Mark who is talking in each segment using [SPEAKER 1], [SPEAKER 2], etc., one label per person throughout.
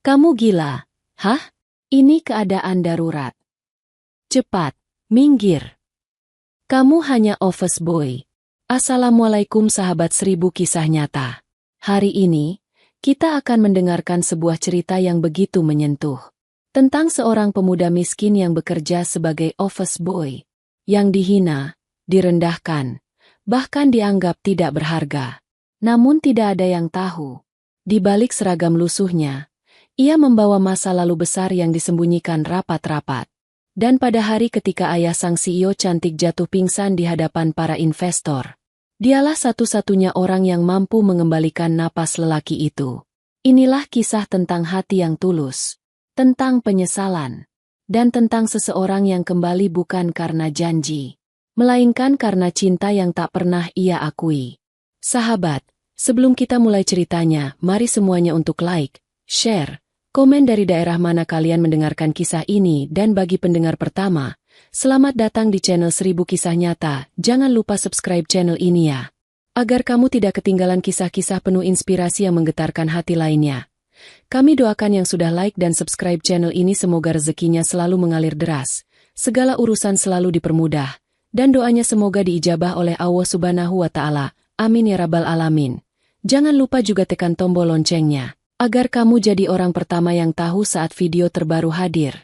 [SPEAKER 1] Kamu gila, hah? Ini keadaan darurat. Cepat, minggir. Kamu hanya office boy. Assalamualaikum sahabat 1000 kisah nyata. Hari ini, kita akan mendengarkan sebuah cerita yang begitu menyentuh. Tentang seorang pemuda miskin yang bekerja sebagai office boy. Yang dihina, direndahkan, bahkan dianggap tidak berharga. Namun tidak ada yang tahu. Di balik seragam lusuhnya, ia membawa masa lalu besar yang disembunyikan rapat-rapat. Dan pada hari ketika ayah sang CEO cantik jatuh pingsan di hadapan para investor, dialah satu-satunya orang yang mampu mengembalikan napas lelaki itu. Inilah kisah tentang hati yang tulus, tentang penyesalan, dan tentang seseorang yang kembali bukan karena janji, melainkan karena cinta yang tak pernah ia akui. Sahabat, sebelum kita mulai ceritanya, mari semuanya untuk like, share, komen dari daerah mana kalian mendengarkan kisah ini, dan bagi pendengar pertama, selamat datang di channel 1000 Kisah Nyata. Jangan lupa subscribe channel ini ya, agar kamu tidak ketinggalan kisah-kisah penuh inspirasi yang menggetarkan hati lainnya. Kami doakan yang sudah like dan subscribe channel ini semoga rezekinya selalu mengalir deras, segala urusan selalu dipermudah, dan doanya semoga diijabah oleh Allah Subhanahu wa Ta'ala. Amin ya Rabbal Alamin. Jangan lupa juga tekan tombol loncengnya, agar kamu jadi orang pertama yang tahu saat video terbaru hadir.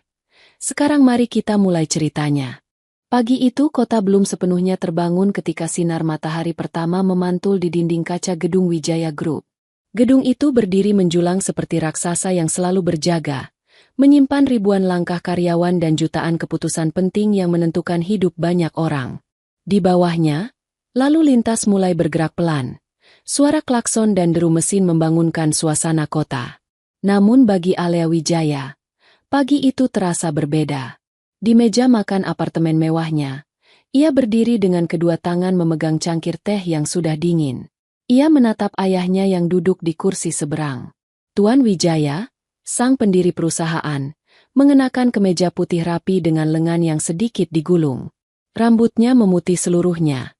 [SPEAKER 1] Sekarang mari kita mulai ceritanya. Pagi itu kota belum sepenuhnya terbangun ketika sinar matahari pertama memantul di dinding kaca gedung Wijaya Group. Gedung itu berdiri menjulang seperti raksasa yang selalu berjaga, menyimpan ribuan langkah karyawan dan jutaan keputusan penting yang menentukan hidup banyak orang. Di bawahnya, lalu lintas mulai bergerak pelan. Suara klakson dan deru mesin membangunkan suasana kota. Namun bagi Alea Wijaya, pagi itu terasa berbeda. Di meja makan apartemen mewahnya, ia berdiri dengan kedua tangan memegang cangkir teh yang sudah dingin. Ia menatap ayahnya yang duduk di kursi seberang. Tuan Wijaya, sang pendiri perusahaan, mengenakan kemeja putih rapi dengan lengan yang sedikit digulung. Rambutnya memutih seluruhnya.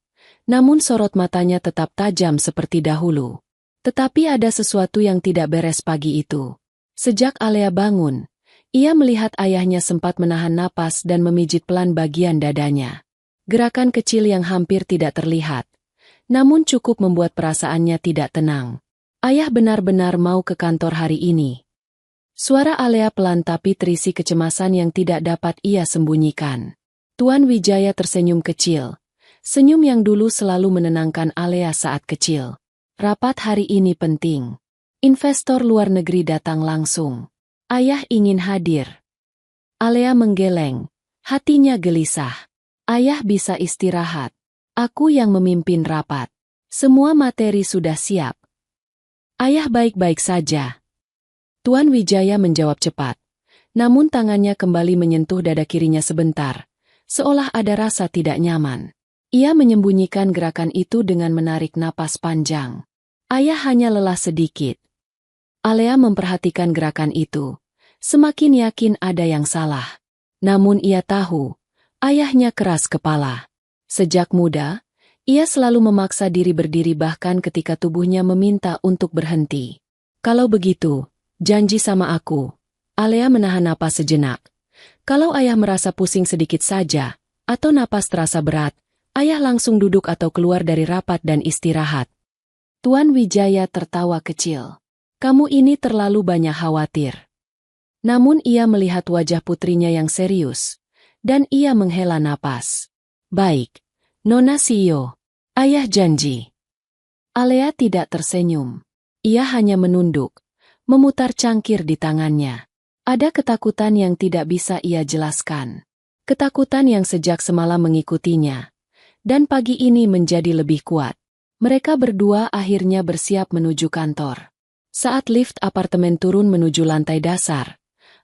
[SPEAKER 1] Namun sorot matanya tetap tajam seperti dahulu. Tetapi ada sesuatu yang tidak beres pagi itu. Sejak Alea bangun, ia melihat ayahnya sempat menahan napas dan memijit pelan bagian dadanya. Gerakan kecil yang hampir tidak terlihat, namun cukup membuat perasaannya tidak tenang. Ayah benar-benar mau ke kantor hari ini. Suara Alea pelan tapi terisi kecemasan yang tidak dapat ia sembunyikan. Tuan Wijaya tersenyum kecil. Senyum yang dulu selalu menenangkan Alea saat kecil. Rapat hari ini penting. Investor luar negeri datang langsung. Ayah ingin hadir. Alea menggeleng. Hatinya gelisah. Ayah bisa istirahat. Aku yang memimpin rapat. Semua materi sudah siap. Ayah baik-baik saja. Tuan Wijaya menjawab cepat. Namun tangannya kembali menyentuh dada kirinya sebentar. Seolah ada rasa tidak nyaman. Ia menyembunyikan gerakan itu dengan menarik napas panjang. Ayah hanya lelah sedikit. Alea memperhatikan gerakan itu. Semakin yakin ada yang salah. Namun ia tahu, ayahnya keras kepala. Sejak muda, ia selalu memaksa diri berdiri bahkan ketika tubuhnya meminta untuk berhenti. Kalau begitu, janji sama aku. Alea menahan napas sejenak. Kalau ayah merasa pusing sedikit saja, atau napas terasa berat, ayah langsung duduk atau keluar dari rapat dan istirahat. Tuan Wijaya tertawa kecil. Kamu ini terlalu banyak khawatir. Namun ia melihat wajah putrinya yang serius. Dan ia menghela napas. Baik, Nona CEO. Ayah janji. Alea tidak tersenyum. Ia hanya menunduk, memutar cangkir di tangannya. Ada ketakutan yang tidak bisa ia jelaskan. Ketakutan yang sejak semalam mengikutinya. Dan pagi ini menjadi lebih kuat. Mereka berdua akhirnya bersiap menuju kantor. Saat lift apartemen turun menuju lantai dasar,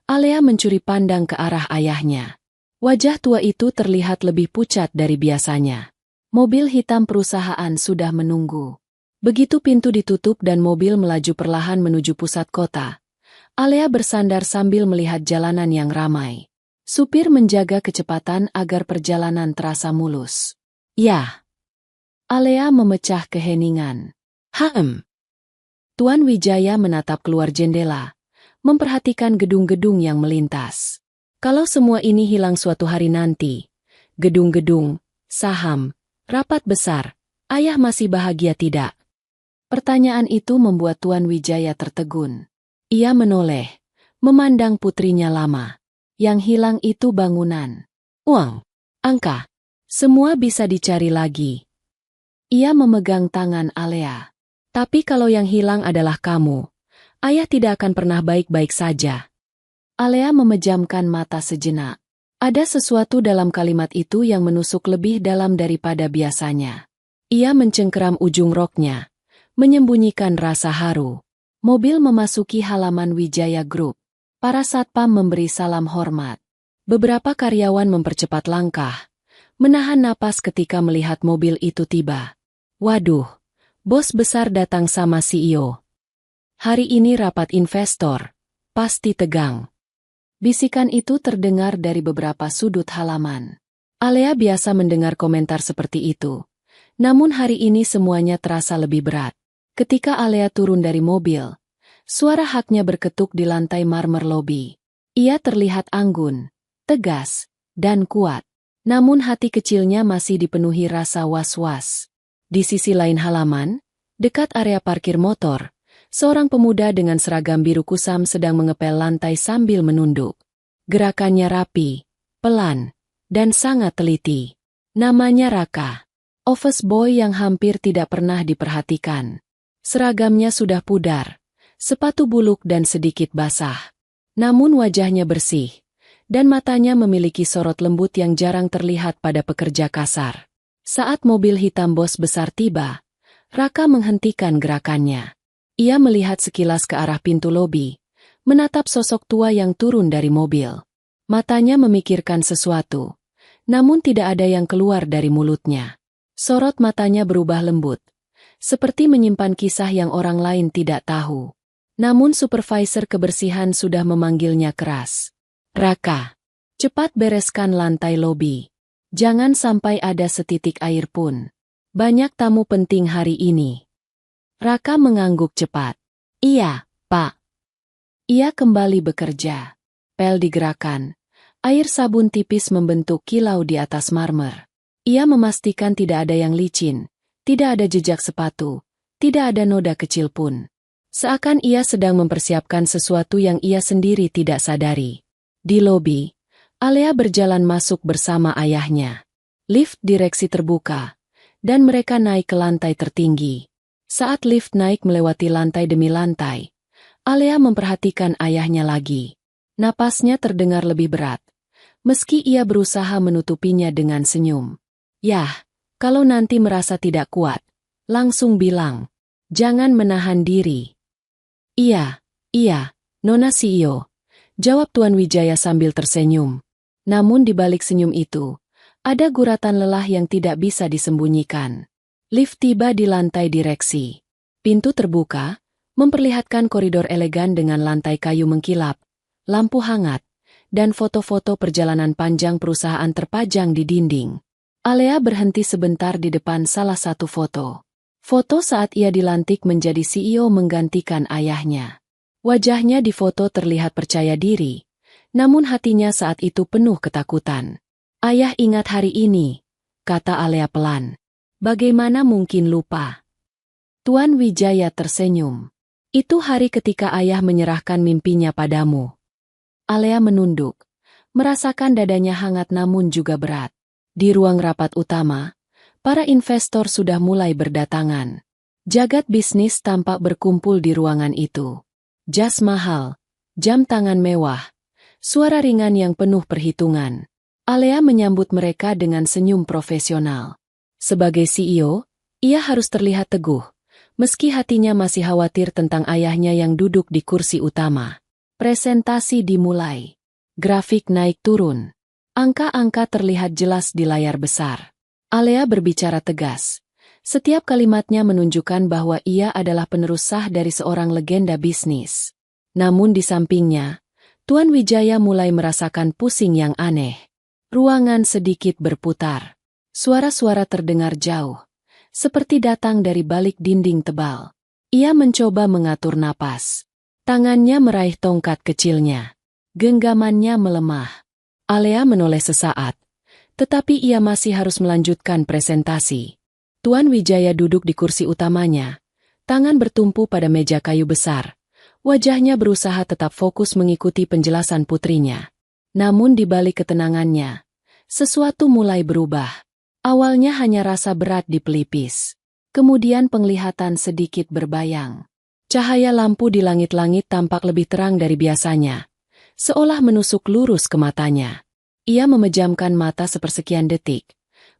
[SPEAKER 1] Alea mencuri pandang ke arah ayahnya. Wajah tua itu terlihat lebih pucat dari biasanya. Mobil hitam perusahaan sudah menunggu. Begitu pintu ditutup dan mobil melaju perlahan menuju pusat kota, Alea bersandar sambil melihat jalanan yang ramai. Supir menjaga kecepatan agar perjalanan terasa mulus. Ya. Alea memecah keheningan. Tuan Wijaya menatap keluar jendela, memperhatikan gedung-gedung yang melintas. Kalau semua ini hilang suatu hari nanti, gedung-gedung, saham, rapat besar, ayah masih bahagia tidak? Pertanyaan itu membuat Tuan Wijaya tertegun. Ia menoleh, memandang putrinya lama. Yang hilang itu bangunan, uang, angka, semua bisa dicari lagi. Ia memegang tangan Alea. Tapi kalau yang hilang adalah kamu, ayah tidak akan pernah baik-baik saja. Alea memejamkan mata sejenak. Ada sesuatu dalam kalimat itu yang menusuk lebih dalam daripada biasanya. Ia mencengkeram ujung roknya, menyembunyikan rasa haru. Mobil memasuki halaman Wijaya Group. Para satpam memberi salam hormat. Beberapa karyawan mempercepat langkah, menahan napas ketika melihat mobil itu tiba. Waduh, bos besar datang sama CEO. Hari ini rapat investor, pasti tegang. Bisikan itu terdengar dari beberapa sudut halaman. Alea biasa mendengar komentar seperti itu. Namun hari ini semuanya terasa lebih berat. Ketika Alea turun dari mobil, suara haknya berketuk di lantai marmer lobi. Ia terlihat anggun, tegas, dan kuat. Namun hati kecilnya masih dipenuhi rasa was-was. Di sisi lain halaman, dekat area parkir motor, seorang pemuda dengan seragam biru kusam sedang mengepel lantai sambil menunduk. Gerakannya rapi, pelan, dan sangat teliti. Namanya Raka, office boy yang hampir tidak pernah diperhatikan. Seragamnya sudah pudar, sepatu buluk dan sedikit basah. Namun wajahnya bersih, dan matanya memiliki sorot lembut yang jarang terlihat pada pekerja kasar. Saat mobil hitam bos besar tiba, Raka menghentikan gerakannya. Ia melihat sekilas ke arah pintu lobi, menatap sosok tua yang turun dari mobil. Matanya memikirkan sesuatu, namun tidak ada yang keluar dari mulutnya. Sorot matanya berubah lembut, seperti menyimpan kisah yang orang lain tidak tahu. Namun supervisor kebersihan sudah memanggilnya keras. Raka, cepat bereskan lantai lobi. Jangan sampai ada setitik air pun. Banyak tamu penting hari ini. Raka mengangguk cepat. Iya, Pak. Ia kembali bekerja. Pel digerakkan. Air sabun tipis membentuk kilau di atas marmer. Ia memastikan tidak ada yang licin, tidak ada jejak sepatu, tidak ada noda kecil pun. Seakan ia sedang mempersiapkan sesuatu yang ia sendiri tidak sadari. Di lobi, Alea berjalan masuk bersama ayahnya. Lift direksi terbuka, dan mereka naik ke lantai tertinggi. Saat lift naik melewati lantai demi lantai, Alea memperhatikan ayahnya lagi. Napasnya terdengar lebih berat, meski ia berusaha menutupinya dengan senyum. Yah, kalau nanti merasa tidak kuat, langsung bilang. Jangan menahan diri. Iya, Nona CEO, jawab Tuan Wijaya sambil tersenyum. Namun di balik senyum itu, ada guratan lelah yang tidak bisa disembunyikan. Lift tiba di lantai direksi. Pintu terbuka, memperlihatkan koridor elegan dengan lantai kayu mengkilap, lampu hangat, dan foto-foto perjalanan panjang perusahaan terpajang di dinding. Alea berhenti sebentar di depan salah satu foto. Foto saat ia dilantik menjadi CEO menggantikan ayahnya. Wajahnya di foto terlihat percaya diri, namun hatinya saat itu penuh ketakutan. Ayah ingat hari ini, kata Alea pelan. Bagaimana mungkin lupa? Tuan Wijaya tersenyum. Itu hari ketika ayah menyerahkan mimpinya padamu. Alea menunduk, merasakan dadanya hangat namun juga berat. Di ruang rapat utama, para investor sudah mulai berdatangan. Jagat bisnis tampak berkumpul di ruangan itu. Jas mahal, jam tangan mewah, suara ringan yang penuh perhitungan. Alea menyambut mereka dengan senyum profesional. Sebagai CEO, ia harus terlihat teguh, meski hatinya masih khawatir tentang ayahnya yang duduk di kursi utama. Presentasi dimulai. Grafik naik turun. Angka-angka terlihat jelas di layar besar. Alea berbicara tegas. Setiap kalimatnya menunjukkan bahwa ia adalah penerus sah dari seorang legenda bisnis. Namun di sampingnya, Tuan Wijaya mulai merasakan pusing yang aneh. Ruangan sedikit berputar. Suara-suara terdengar jauh, seperti datang dari balik dinding tebal. Ia mencoba mengatur napas. Tangannya meraih tongkat kecilnya. Genggamannya melemah. Alea menoleh sesaat. Tetapi ia masih harus melanjutkan presentasi. Tuan Wijaya duduk di kursi utamanya. Tangan bertumpu pada meja kayu besar. Wajahnya berusaha tetap fokus mengikuti penjelasan putrinya. Namun di balik ketenangannya, sesuatu mulai berubah. Awalnya hanya rasa berat di pelipis. Kemudian penglihatan sedikit berbayang. Cahaya lampu di langit-langit tampak lebih terang dari biasanya. Seolah menusuk lurus ke matanya. Ia memejamkan mata sepersekian detik,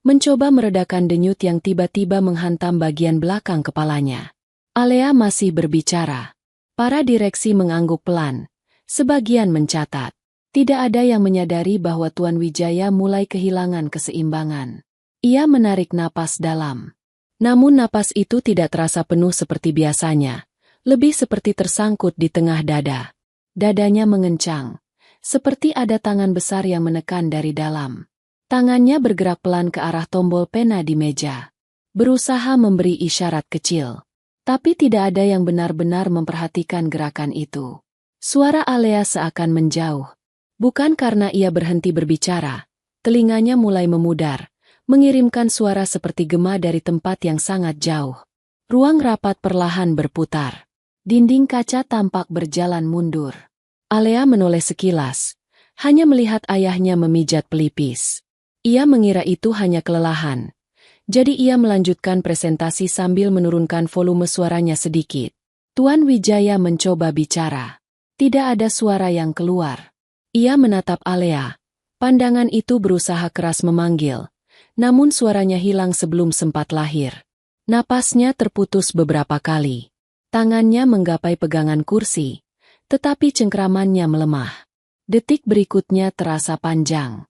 [SPEAKER 1] mencoba meredakan denyut yang tiba-tiba menghantam bagian belakang kepalanya. Alea masih berbicara. Para direksi mengangguk pelan, sebagian mencatat. Tidak ada yang menyadari bahwa Tuan Wijaya mulai kehilangan keseimbangan. Ia menarik napas dalam. Namun napas itu tidak terasa penuh seperti biasanya, lebih seperti tersangkut di tengah dada. Dadanya mengencang, seperti ada tangan besar yang menekan dari dalam. Tangannya bergerak pelan ke arah tombol pena di meja, berusaha memberi isyarat kecil. Tapi tidak ada yang benar-benar memperhatikan gerakan itu. Suara Alea seakan menjauh. Bukan karena ia berhenti berbicara, telinganya mulai memudar, mengirimkan suara seperti gema dari tempat yang sangat jauh. Ruang rapat perlahan berputar. Dinding kaca tampak berjalan mundur. Alea menoleh sekilas, hanya melihat ayahnya memijat pelipis. Ia mengira itu hanya kelelahan. Jadi ia melanjutkan presentasi sambil menurunkan volume suaranya sedikit. Tuan Wijaya mencoba bicara. Tidak ada suara yang keluar. Ia menatap Alea. Pandangan itu berusaha keras memanggil. Namun suaranya hilang sebelum sempat lahir. Napasnya terputus beberapa kali. Tangannya menggapai pegangan kursi, tetapi cengkramannya melemah. Detik berikutnya terasa panjang,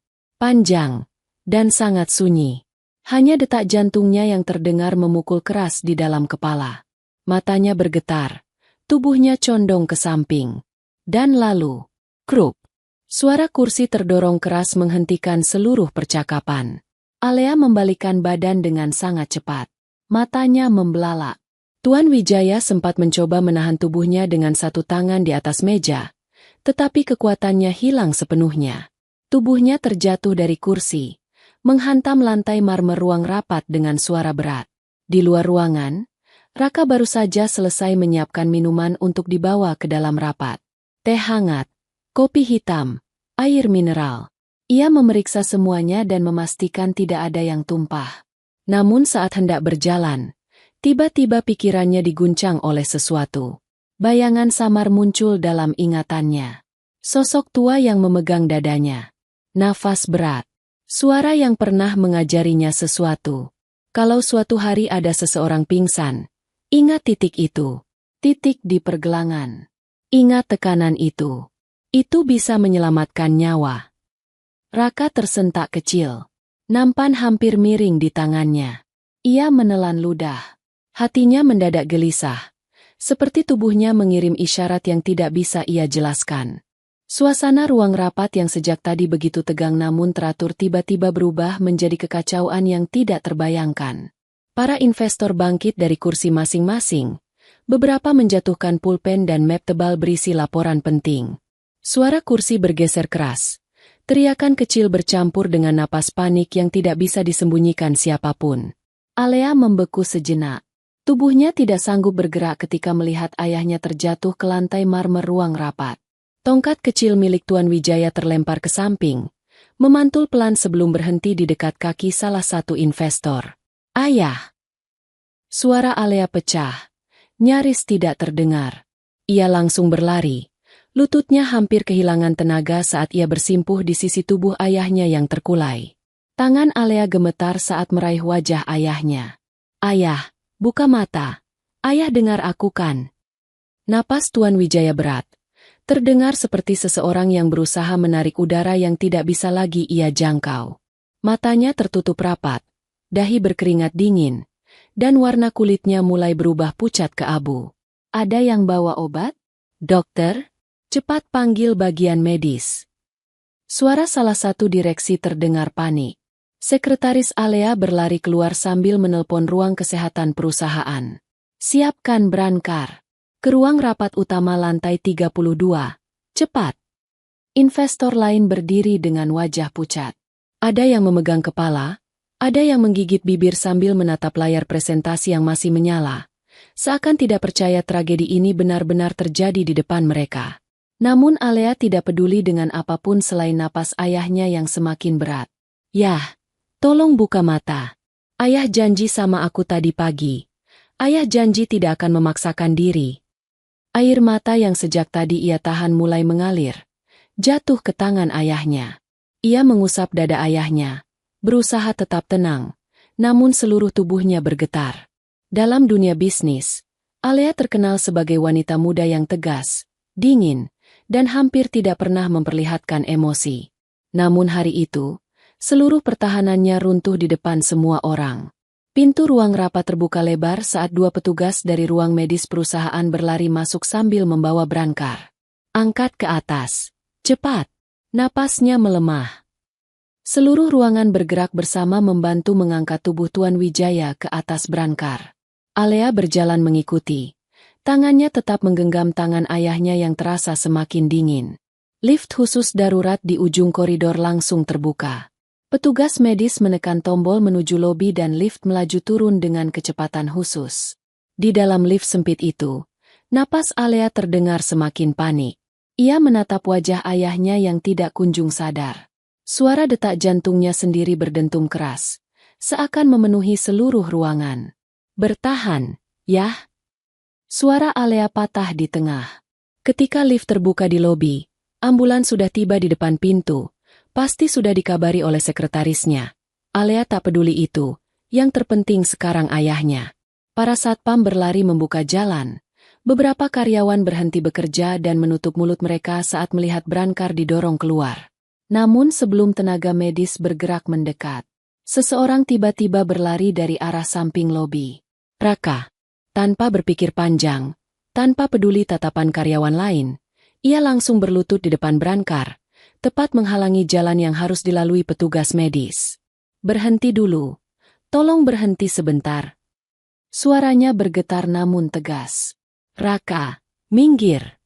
[SPEAKER 1] dan sangat sunyi. Hanya detak jantungnya yang terdengar memukul keras di dalam kepala. Matanya bergetar, tubuhnya condong ke samping. Dan lalu, kruk. Suara kursi terdorong keras menghentikan seluruh percakapan. Alea membalikkan badan dengan sangat cepat. Matanya membelalak. Tuan Wijaya sempat mencoba menahan tubuhnya dengan satu tangan di atas meja, tetapi kekuatannya hilang sepenuhnya. Tubuhnya terjatuh dari kursi, menghantam lantai marmer ruang rapat dengan suara berat. Di luar ruangan, Raka baru saja selesai menyiapkan minuman untuk dibawa ke dalam rapat. Teh hangat, kopi hitam, air mineral. Ia memeriksa semuanya dan memastikan tidak ada yang tumpah. Namun saat hendak berjalan, tiba-tiba pikirannya diguncang oleh sesuatu. Bayangan samar muncul dalam ingatannya. Sosok tua yang memegang dadanya. Nafas berat. Suara yang pernah mengajarinya sesuatu. Kalau suatu hari ada seseorang pingsan, ingat titik itu. Titik di pergelangan. Ingat tekanan itu. Itu bisa menyelamatkan nyawa. Raka tersentak kecil. Nampan hampir miring di tangannya. Ia menelan ludah. Hatinya mendadak gelisah, seperti tubuhnya mengirim isyarat yang tidak bisa ia jelaskan. Suasana ruang rapat yang sejak tadi begitu tegang namun teratur tiba-tiba berubah menjadi kekacauan yang tidak terbayangkan. Para investor bangkit dari kursi masing-masing, beberapa menjatuhkan pulpen dan map tebal berisi laporan penting. Suara kursi bergeser keras, teriakan kecil bercampur dengan napas panik yang tidak bisa disembunyikan siapapun. Alea membeku sejenak. Tubuhnya tidak sanggup bergerak ketika melihat ayahnya terjatuh ke lantai marmer ruang rapat. Tongkat kecil milik Tuan Wijaya terlempar ke samping, memantul pelan sebelum berhenti di dekat kaki salah satu investor. Ayah! Suara Alea pecah, nyaris tidak terdengar. Ia langsung berlari, lututnya hampir kehilangan tenaga saat ia bersimpuh di sisi tubuh ayahnya yang terkulai. Tangan Alea gemetar saat meraih wajah ayahnya. Ayah! Buka mata. Ayah dengar aku kan? Napas Tuan Wijaya berat. Terdengar seperti seseorang yang berusaha menarik udara yang tidak bisa lagi ia jangkau. Matanya tertutup rapat. Dahi berkeringat dingin. Dan warna kulitnya mulai berubah pucat ke abu. Ada yang bawa obat? Dokter? Cepat panggil bagian medis. Suara salah satu direksi terdengar panik. Sekretaris Alea berlari keluar sambil menelpon ruang kesehatan perusahaan. Siapkan berangkar. Ke ruang rapat utama lantai 32. Cepat. Investor lain berdiri dengan wajah pucat. Ada yang memegang kepala, ada yang menggigit bibir sambil menatap layar presentasi yang masih menyala. Seakan tidak percaya tragedi ini benar-benar terjadi di depan mereka. Namun Alea tidak peduli dengan apapun selain napas ayahnya yang semakin berat. Yah, tolong buka mata. Ayah janji sama aku tadi pagi. Ayah janji tidak akan memaksakan diri. Air mata yang sejak tadi ia tahan mulai mengalir. Jatuh ke tangan ayahnya. Ia mengusap dada ayahnya. Berusaha tetap tenang. Namun seluruh tubuhnya bergetar. Dalam dunia bisnis, Alea terkenal sebagai wanita muda yang tegas, dingin, dan hampir tidak pernah memperlihatkan emosi. Namun hari itu, seluruh pertahanannya runtuh di depan semua orang. Pintu ruang rapat terbuka lebar saat dua petugas dari ruang medis perusahaan berlari masuk sambil membawa brankar. Angkat ke atas. Cepat. Napasnya melemah. Seluruh ruangan bergerak bersama membantu mengangkat tubuh Tuan Wijaya ke atas brankar. Alea berjalan mengikuti. Tangannya tetap menggenggam tangan ayahnya yang terasa semakin dingin. Lift khusus darurat di ujung koridor langsung terbuka. Petugas medis menekan tombol menuju lobi dan lift melaju turun dengan kecepatan khusus. Di dalam lift sempit itu, napas Alea terdengar semakin panik. Ia menatap wajah ayahnya yang tidak kunjung sadar. Suara detak jantungnya sendiri berdentum keras, seakan memenuhi seluruh ruangan. Bertahan, yah. Suara Alea patah di tengah. Ketika lift terbuka di lobi, ambulans sudah tiba di depan pintu. Pasti sudah dikabari oleh sekretarisnya. Alea tak peduli itu, yang terpenting sekarang ayahnya. Para satpam berlari membuka jalan. Beberapa karyawan berhenti bekerja dan menutup mulut mereka saat melihat brankar didorong keluar. Namun sebelum tenaga medis bergerak mendekat, seseorang tiba-tiba berlari dari arah samping lobi. Raka. Tanpa berpikir panjang, tanpa peduli tatapan karyawan lain, ia langsung berlutut di depan brankar. Tepat menghalangi jalan yang harus dilalui petugas medis. Berhenti dulu. Tolong berhenti sebentar. Suaranya bergetar namun tegas. Raka, minggir.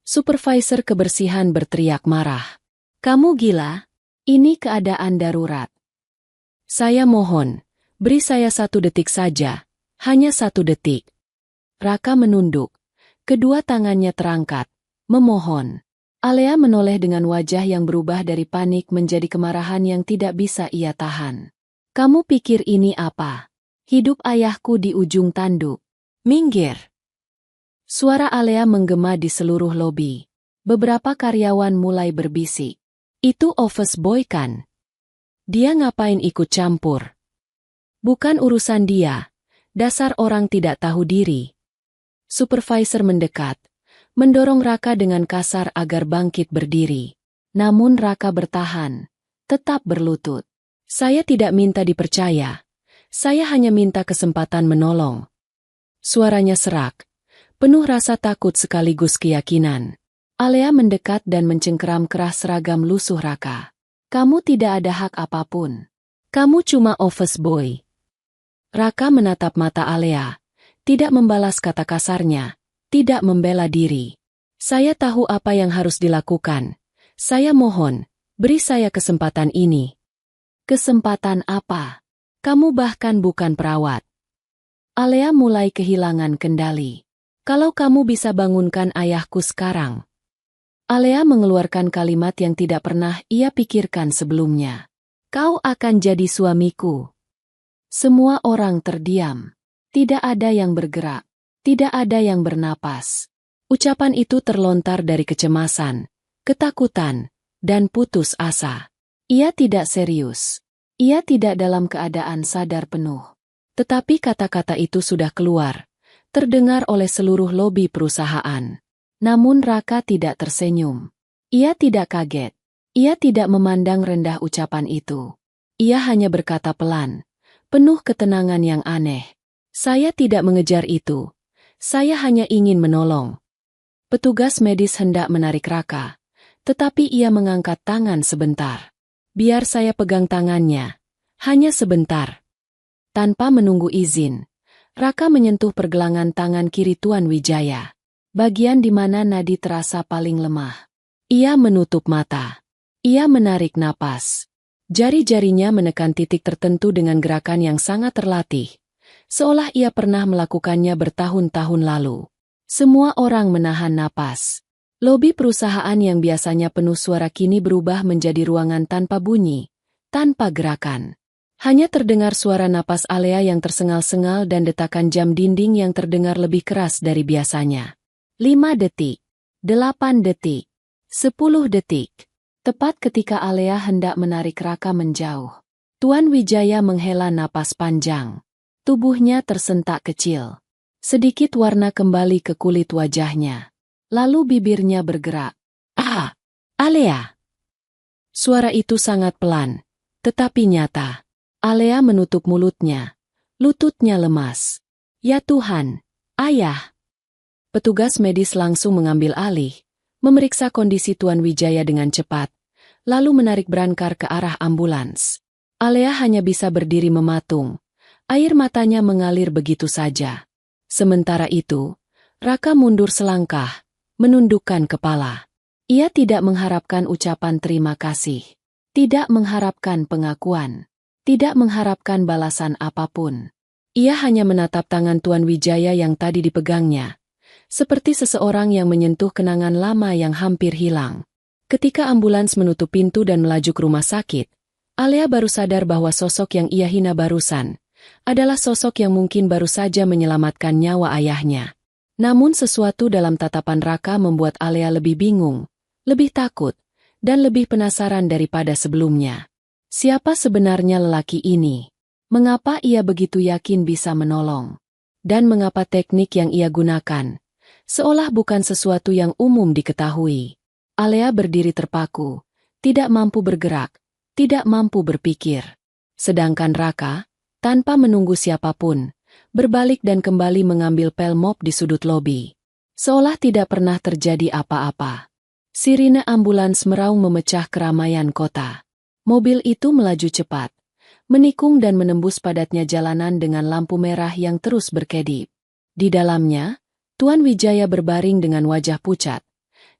[SPEAKER 1] Supervisor kebersihan berteriak marah. Kamu gila? Ini keadaan darurat. Saya mohon, beri saya 1 detik saja. Hanya 1 detik. Raka menunduk. Kedua tangannya terangkat. Memohon. Alea menoleh dengan wajah yang berubah dari panik menjadi kemarahan yang tidak bisa ia tahan. Kamu pikir ini apa? Hidup ayahku di ujung tanduk. Minggir. Suara Alea menggema di seluruh lobi. Beberapa karyawan mulai berbisik. Itu office boy kan? Dia ngapain ikut campur? Bukan urusan dia. Dasar orang tidak tahu diri. Supervisor mendekat. Mendorong Raka dengan kasar agar bangkit berdiri. Namun Raka bertahan, tetap berlutut. Saya tidak minta dipercaya. Saya hanya minta kesempatan menolong. Suaranya serak, penuh rasa takut sekaligus keyakinan. Alea mendekat dan mencengkeram keras seragam lusuh Raka. Kamu tidak ada hak apapun. Kamu cuma office boy. Raka menatap mata Alea, tidak membalas kata kasarnya. Tidak membela diri. Saya tahu apa yang harus dilakukan. Saya mohon, beri saya kesempatan ini. Kesempatan apa? Kamu bahkan bukan perawat. Alea mulai kehilangan kendali. Kalau kamu bisa bangunkan ayahku sekarang. Alea mengeluarkan kalimat yang tidak pernah ia pikirkan sebelumnya. Kau akan jadi suamiku. Semua orang terdiam. Tidak ada yang bergerak. Tidak ada yang bernapas. Ucapan itu terlontar dari kecemasan, ketakutan, dan putus asa. Ia tidak serius. Ia tidak dalam keadaan sadar penuh. Tetapi kata-kata itu sudah keluar, terdengar oleh seluruh lobi perusahaan. Namun Raka tidak tersenyum. Ia tidak kaget. Ia tidak memandang rendah ucapan itu. Ia hanya berkata pelan, penuh ketenangan yang aneh. Saya tidak mengejar itu. Saya hanya ingin menolong. Petugas medis hendak menarik Raka, tetapi ia mengangkat tangan sebentar. Biar saya pegang tangannya. Hanya sebentar. Tanpa menunggu izin, Raka menyentuh pergelangan tangan kiri Tuan Wijaya. bagian di mana nadi terasa paling lemah. Ia menutup mata. Ia menarik napas. Jari-jarinya menekan titik tertentu dengan gerakan yang sangat terlatih, seolah ia pernah melakukannya bertahun-tahun lalu. Semua orang menahan napas. Lobi perusahaan yang biasanya penuh suara kini berubah menjadi ruangan tanpa bunyi, tanpa gerakan. Hanya terdengar suara napas Alea yang tersengal-sengal dan detakan jam dinding yang terdengar lebih keras dari biasanya. 5 detik, 8 detik, 10 detik. Tepat ketika Alea hendak menarik Raka menjauh, Tuan Wijaya menghela napas panjang. Tubuhnya tersentak kecil. Sedikit warna kembali ke kulit wajahnya. Lalu bibirnya bergerak. "Ah, Alea!" Suara itu sangat pelan, tetapi nyata. Alea menutup mulutnya. Lututnya lemas. "Ya Tuhan, Ayah!" Petugas medis langsung mengambil alih, memeriksa kondisi Tuan Wijaya dengan cepat, lalu menarik berangkar ke arah ambulans. Alea hanya bisa berdiri mematung. Air matanya mengalir begitu saja. Sementara itu, Raka mundur selangkah, menundukkan kepala. Ia tidak mengharapkan ucapan terima kasih. Tidak mengharapkan pengakuan. Tidak mengharapkan balasan apapun. Ia hanya menatap tangan Tuan Wijaya yang tadi dipegangnya, seperti seseorang yang menyentuh kenangan lama yang hampir hilang. Ketika ambulans menutup pintu dan melaju ke rumah sakit, Alea baru sadar bahwa sosok yang ia hina barusan adalah sosok yang mungkin baru saja menyelamatkan nyawa ayahnya. Namun sesuatu dalam tatapan Raka membuat Alea lebih bingung, lebih takut, dan lebih penasaran daripada sebelumnya. Siapa sebenarnya lelaki ini? Mengapa ia begitu yakin bisa menolong? Dan mengapa teknik yang ia gunakan seolah bukan sesuatu yang umum diketahui? Alea berdiri terpaku, tidak mampu bergerak, tidak mampu berpikir. Sedangkan Raka, tanpa menunggu siapapun, berbalik dan kembali mengambil pel mop di sudut lobi. Seolah tidak pernah terjadi apa-apa. Sirine ambulans meraung memecah keramaian kota. Mobil itu melaju cepat, menikung dan menembus padatnya jalanan dengan lampu merah yang terus berkedip. Di dalamnya, Tuan Wijaya berbaring dengan wajah pucat.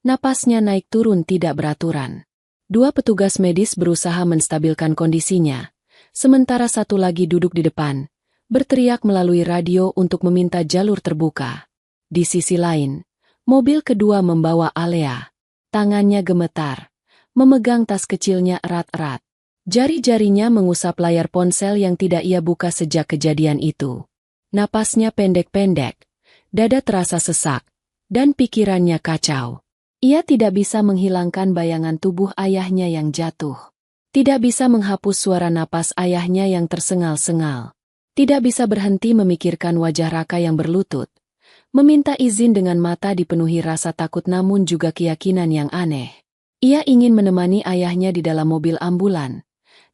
[SPEAKER 1] Napasnya naik turun tidak beraturan. 2 petugas medis berusaha menstabilkan kondisinya, sementara satu lagi duduk di depan, berteriak melalui radio untuk meminta jalur terbuka. Di sisi lain, mobil kedua membawa Alea. Tangannya gemetar, memegang tas kecilnya erat-erat. Jari-jarinya mengusap layar ponsel yang tidak ia buka sejak kejadian itu. Napasnya pendek-pendek, dada terasa sesak, dan pikirannya kacau. Ia tidak bisa menghilangkan bayangan tubuh ayahnya yang jatuh. Tidak bisa menghapus suara napas ayahnya yang tersengal-sengal. Tidak bisa berhenti memikirkan wajah Raka yang berlutut. Meminta izin dengan mata dipenuhi rasa takut namun juga keyakinan yang aneh. Ia ingin menemani ayahnya di dalam mobil ambulan.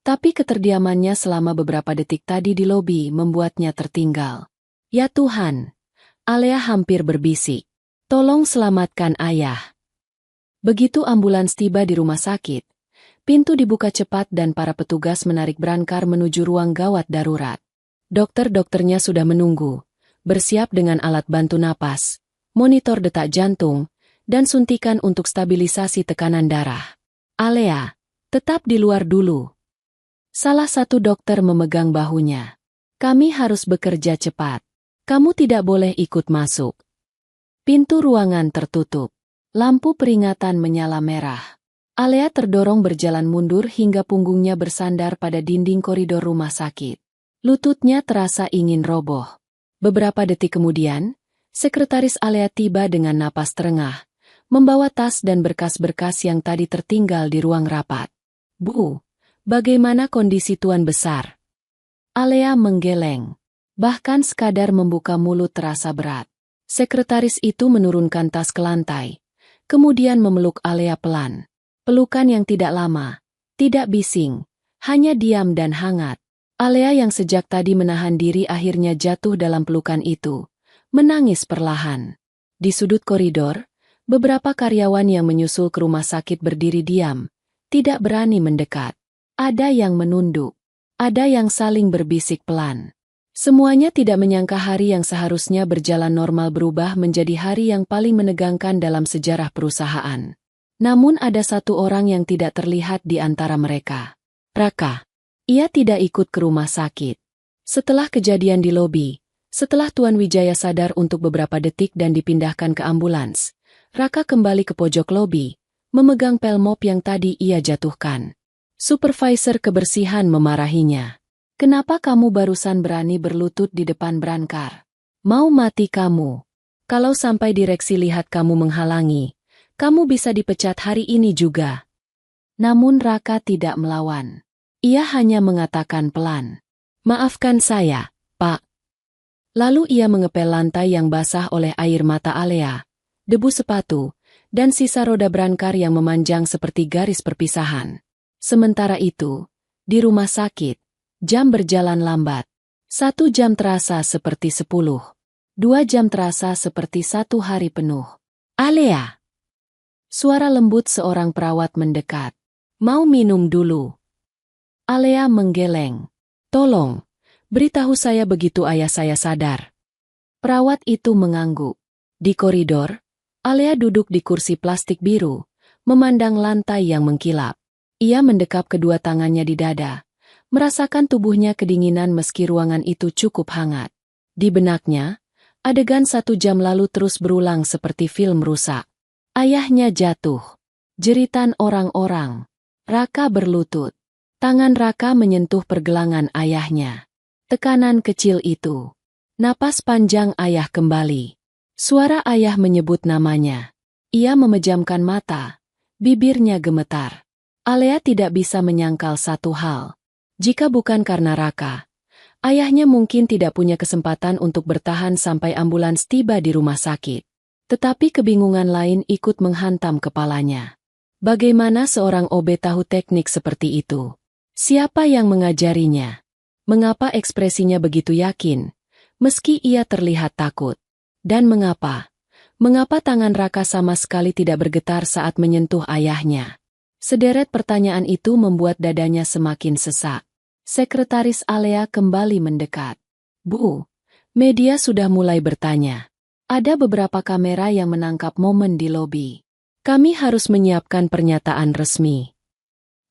[SPEAKER 1] Tapi keterdiamannya selama beberapa detik tadi di lobi membuatnya tertinggal. "Ya Tuhan!" Alea hampir berbisik. "Tolong selamatkan ayah." Begitu ambulans tiba di rumah sakit, pintu dibuka cepat dan para petugas menarik berangkar menuju ruang gawat darurat. Dokter-dokternya sudah menunggu, bersiap dengan alat bantu napas, monitor detak jantung, dan suntikan untuk stabilisasi tekanan darah. "Alea, tetap di luar dulu." Salah satu dokter memegang bahunya. "Kami harus bekerja cepat. Kamu tidak boleh ikut masuk." Pintu ruangan tertutup. Lampu peringatan menyala merah. Alea terdorong berjalan mundur hingga punggungnya bersandar pada dinding koridor rumah sakit. Lututnya terasa ingin roboh. Beberapa detik kemudian, sekretaris Alea tiba dengan napas terengah, membawa tas dan berkas-berkas yang tadi tertinggal di ruang rapat. "Bu, bagaimana kondisi Tuan Besar?" Alea menggeleng. Bahkan sekadar membuka mulut terasa berat. Sekretaris itu menurunkan tas ke lantai, kemudian memeluk Alea pelan. Pelukan yang tidak lama, tidak bising, hanya diam dan hangat. Alea yang sejak tadi menahan diri akhirnya jatuh dalam pelukan itu, menangis perlahan. Di sudut koridor, beberapa karyawan yang menyusul ke rumah sakit berdiri diam, tidak berani mendekat. Ada yang menunduk, ada yang saling berbisik pelan. Semuanya tidak menyangka hari yang seharusnya berjalan normal berubah menjadi hari yang paling menegangkan dalam sejarah perusahaan. Namun ada satu orang yang tidak terlihat di antara mereka. Raka. Ia tidak ikut ke rumah sakit. Setelah kejadian di lobi, setelah Tuan Wijaya sadar untuk beberapa detik dan dipindahkan ke ambulans, Raka kembali ke pojok lobi, memegang pel mop yang tadi ia jatuhkan. Supervisor kebersihan memarahinya. Kenapa kamu barusan berani berlutut di depan Brankar? Mau mati kamu. Kalau sampai direksi lihat kamu menghalangi, kamu bisa dipecat hari ini juga. Namun Raka tidak melawan. Ia hanya mengatakan pelan. Maafkan saya, Pak. Lalu ia mengepel lantai yang basah oleh air mata Alea, debu sepatu, dan sisa roda Brankar yang memanjang seperti garis perpisahan. Sementara itu, di rumah sakit, jam berjalan lambat. 1 jam terasa seperti 10. 2 jam terasa seperti 1 hari penuh. Alea! Suara lembut seorang perawat mendekat. Mau minum dulu. Alea menggeleng. Tolong, beritahu saya begitu ayah saya sadar. Perawat itu mengangguk. Di koridor, Alea duduk di kursi plastik biru, memandang lantai yang mengkilap. Ia mendekap kedua tangannya di dada. Merasakan tubuhnya kedinginan meski ruangan itu cukup hangat. Di benaknya, adegan 1 jam lalu terus berulang seperti film rusak. Ayahnya jatuh. Jeritan orang-orang. Raka berlutut. Tangan Raka menyentuh pergelangan ayahnya. Tekanan kecil itu. Napas panjang ayah kembali. Suara ayah menyebut namanya. Ia memejamkan mata. Bibirnya gemetar. Alea tidak bisa menyangkal satu hal. Jika bukan karena Raka, ayahnya mungkin tidak punya kesempatan untuk bertahan sampai ambulans tiba di rumah sakit. Tetapi kebingungan lain ikut menghantam kepalanya. Bagaimana seorang OB tahu teknik seperti itu? Siapa yang mengajarinya? Mengapa ekspresinya begitu yakin, meski ia terlihat takut? Dan mengapa? Mengapa tangan Raka sama sekali tidak bergetar saat menyentuh ayahnya? Sederet pertanyaan itu membuat dadanya semakin sesak. Sekretaris Alea kembali mendekat. Bu, media sudah mulai bertanya. Ada beberapa kamera yang menangkap momen di lobi. Kami harus menyiapkan pernyataan resmi.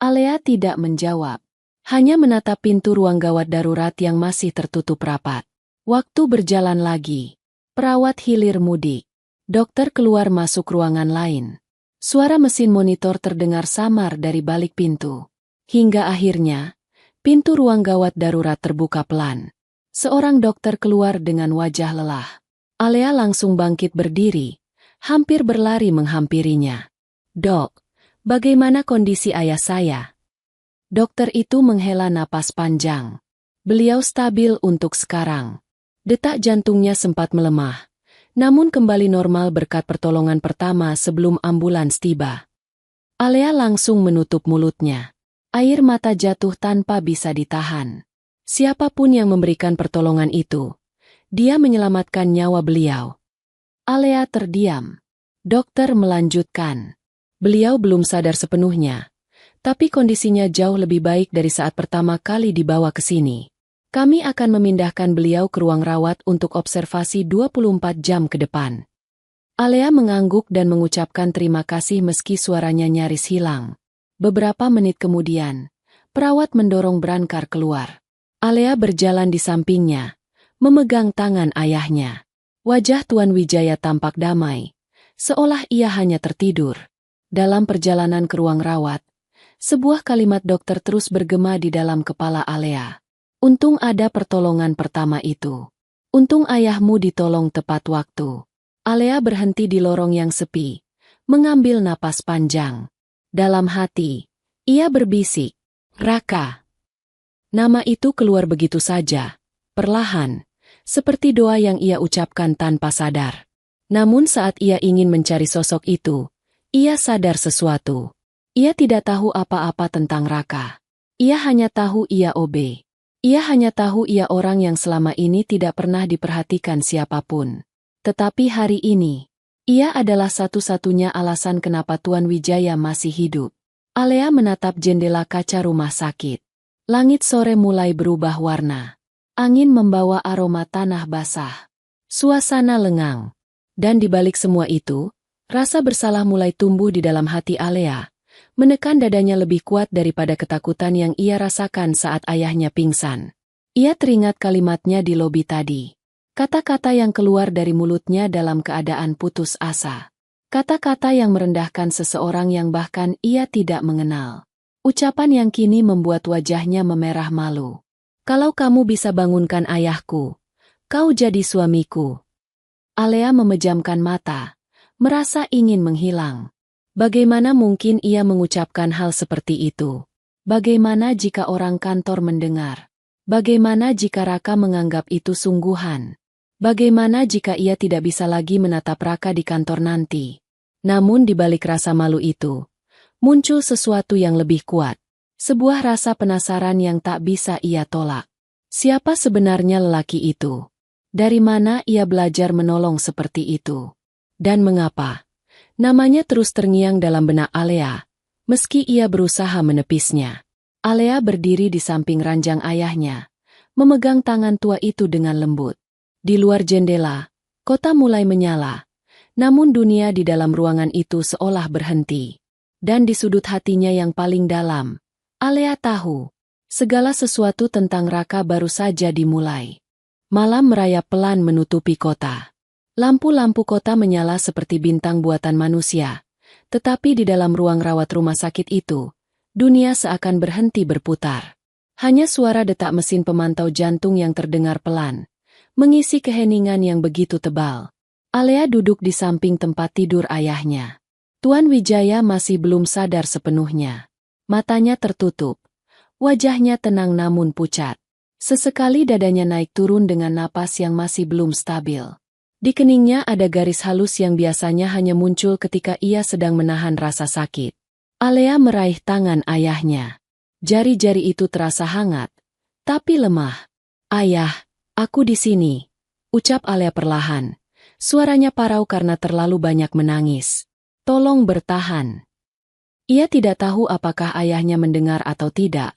[SPEAKER 1] Alea tidak menjawab. Hanya menatap pintu ruang gawat darurat yang masih tertutup rapat. Waktu berjalan lagi. Perawat hilir mudik. Dokter keluar masuk ruangan lain. Suara mesin monitor terdengar samar dari balik pintu. Hingga akhirnya, pintu ruang gawat darurat terbuka pelan. Seorang dokter keluar dengan wajah lelah. Alea langsung bangkit berdiri, hampir berlari menghampirinya. Dok, bagaimana kondisi ayah saya? Dokter itu menghela napas panjang. Beliau stabil untuk sekarang. Detak jantungnya sempat melemah, namun kembali normal berkat pertolongan pertama sebelum ambulans tiba. Alea langsung menutup mulutnya. Air mata jatuh tanpa bisa ditahan. Siapapun yang memberikan pertolongan itu, dia menyelamatkan nyawa beliau. Alea terdiam. Dokter melanjutkan. Beliau belum sadar sepenuhnya, tapi kondisinya jauh lebih baik dari saat pertama kali dibawa ke sini. Kami akan memindahkan beliau ke ruang rawat untuk observasi 24 jam ke depan. Alea mengangguk dan mengucapkan terima kasih meski suaranya nyaris hilang. Beberapa menit kemudian, perawat mendorong Brankar keluar. Alea berjalan di sampingnya, memegang tangan ayahnya. Wajah Tuan Wijaya tampak damai, seolah ia hanya tertidur. Dalam perjalanan ke ruang rawat, sebuah kalimat dokter terus bergema di dalam kepala Alea. Untung ada pertolongan pertama itu. Untung ayahmu ditolong tepat waktu. Alea berhenti di lorong yang sepi, mengambil napas panjang. Dalam hati, ia berbisik, Raka. Nama itu keluar begitu saja, perlahan, seperti doa yang ia ucapkan tanpa sadar. Namun saat ia ingin mencari sosok itu, ia sadar sesuatu. Ia tidak tahu apa-apa tentang Raka. Ia hanya tahu ia OB. Ia hanya tahu ia orang yang selama ini tidak pernah diperhatikan siapapun. Tetapi hari ini, ia adalah satu-satunya alasan kenapa Tuan Wijaya masih hidup. Alea menatap jendela kaca rumah sakit. Langit sore mulai berubah warna. Angin membawa aroma tanah basah. Suasana lengang. Dan di balik semua itu, rasa bersalah mulai tumbuh di dalam hati Alea, menekan dadanya lebih kuat daripada ketakutan yang ia rasakan saat ayahnya pingsan. Ia teringat kalimatnya di lobi tadi. Kata-kata yang keluar dari mulutnya dalam keadaan putus asa. Kata-kata yang merendahkan seseorang yang bahkan ia tidak mengenal. Ucapan yang kini membuat wajahnya memerah malu. Kalau kamu bisa bangunkan ayahku, kau jadi suamiku. Alea memejamkan mata, merasa ingin menghilang. Bagaimana mungkin ia mengucapkan hal seperti itu? Bagaimana jika orang kantor mendengar? Bagaimana jika Raka menganggap itu sungguhan? Bagaimana jika ia tidak bisa lagi menatap Raka di kantor nanti? Namun di balik rasa malu itu, muncul sesuatu yang lebih kuat. Sebuah rasa penasaran yang tak bisa ia tolak. Siapa sebenarnya lelaki itu? Dari mana ia belajar menolong seperti itu? Dan mengapa? Namanya terus terngiang dalam benak Alea, meski ia berusaha menepisnya. Alea berdiri di samping ranjang ayahnya, memegang tangan tua itu dengan lembut. Di luar jendela, kota mulai menyala, namun dunia di dalam ruangan itu seolah berhenti. Dan di sudut hatinya yang paling dalam, Alea tahu, segala sesuatu tentang Raka baru saja dimulai. Malam merayap pelan menutupi kota. Lampu-lampu kota menyala seperti bintang buatan manusia, tetapi di dalam ruang rawat rumah sakit itu, dunia seakan berhenti berputar. Hanya suara detak mesin pemantau jantung yang terdengar pelan, mengisi keheningan yang begitu tebal. Alea duduk di samping tempat tidur ayahnya. Tuan Wijaya masih belum sadar sepenuhnya. Matanya tertutup, wajahnya tenang namun pucat. Sesekali dadanya naik turun dengan napas yang masih belum stabil. Di keningnya ada garis halus yang biasanya hanya muncul ketika ia sedang menahan rasa sakit. Alea meraih tangan ayahnya. Jari-jari itu terasa hangat, tapi lemah. "Ayah, aku di sini," ucap Alea perlahan. Suaranya parau karena terlalu banyak menangis. "Tolong bertahan." Ia tidak tahu apakah ayahnya mendengar atau tidak,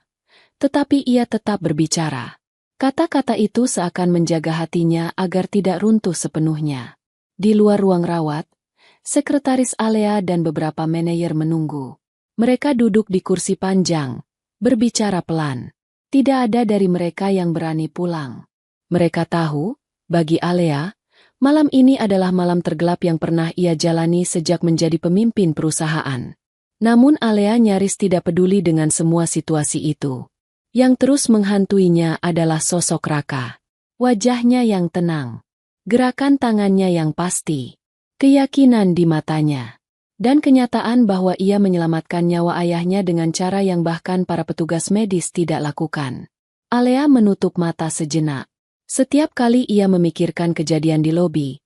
[SPEAKER 1] tetapi ia tetap berbicara. Kata-kata itu seakan menjaga hatinya agar tidak runtuh sepenuhnya. Di luar ruang rawat, sekretaris Alea dan beberapa manajer menunggu. Mereka duduk di kursi panjang, berbicara pelan. Tidak ada dari mereka yang berani pulang. Mereka tahu, bagi Alea, malam ini adalah malam tergelap yang pernah ia jalani sejak menjadi pemimpin perusahaan. Namun Alea nyaris tidak peduli dengan semua situasi itu. Yang terus menghantuinya adalah sosok Raka. Wajahnya yang tenang, gerakan tangannya yang pasti, keyakinan di matanya, dan kenyataan bahwa ia menyelamatkan nyawa ayahnya dengan cara yang bahkan para petugas medis tidak lakukan. Alea menutup mata sejenak. Setiap kali ia memikirkan kejadian di lobi,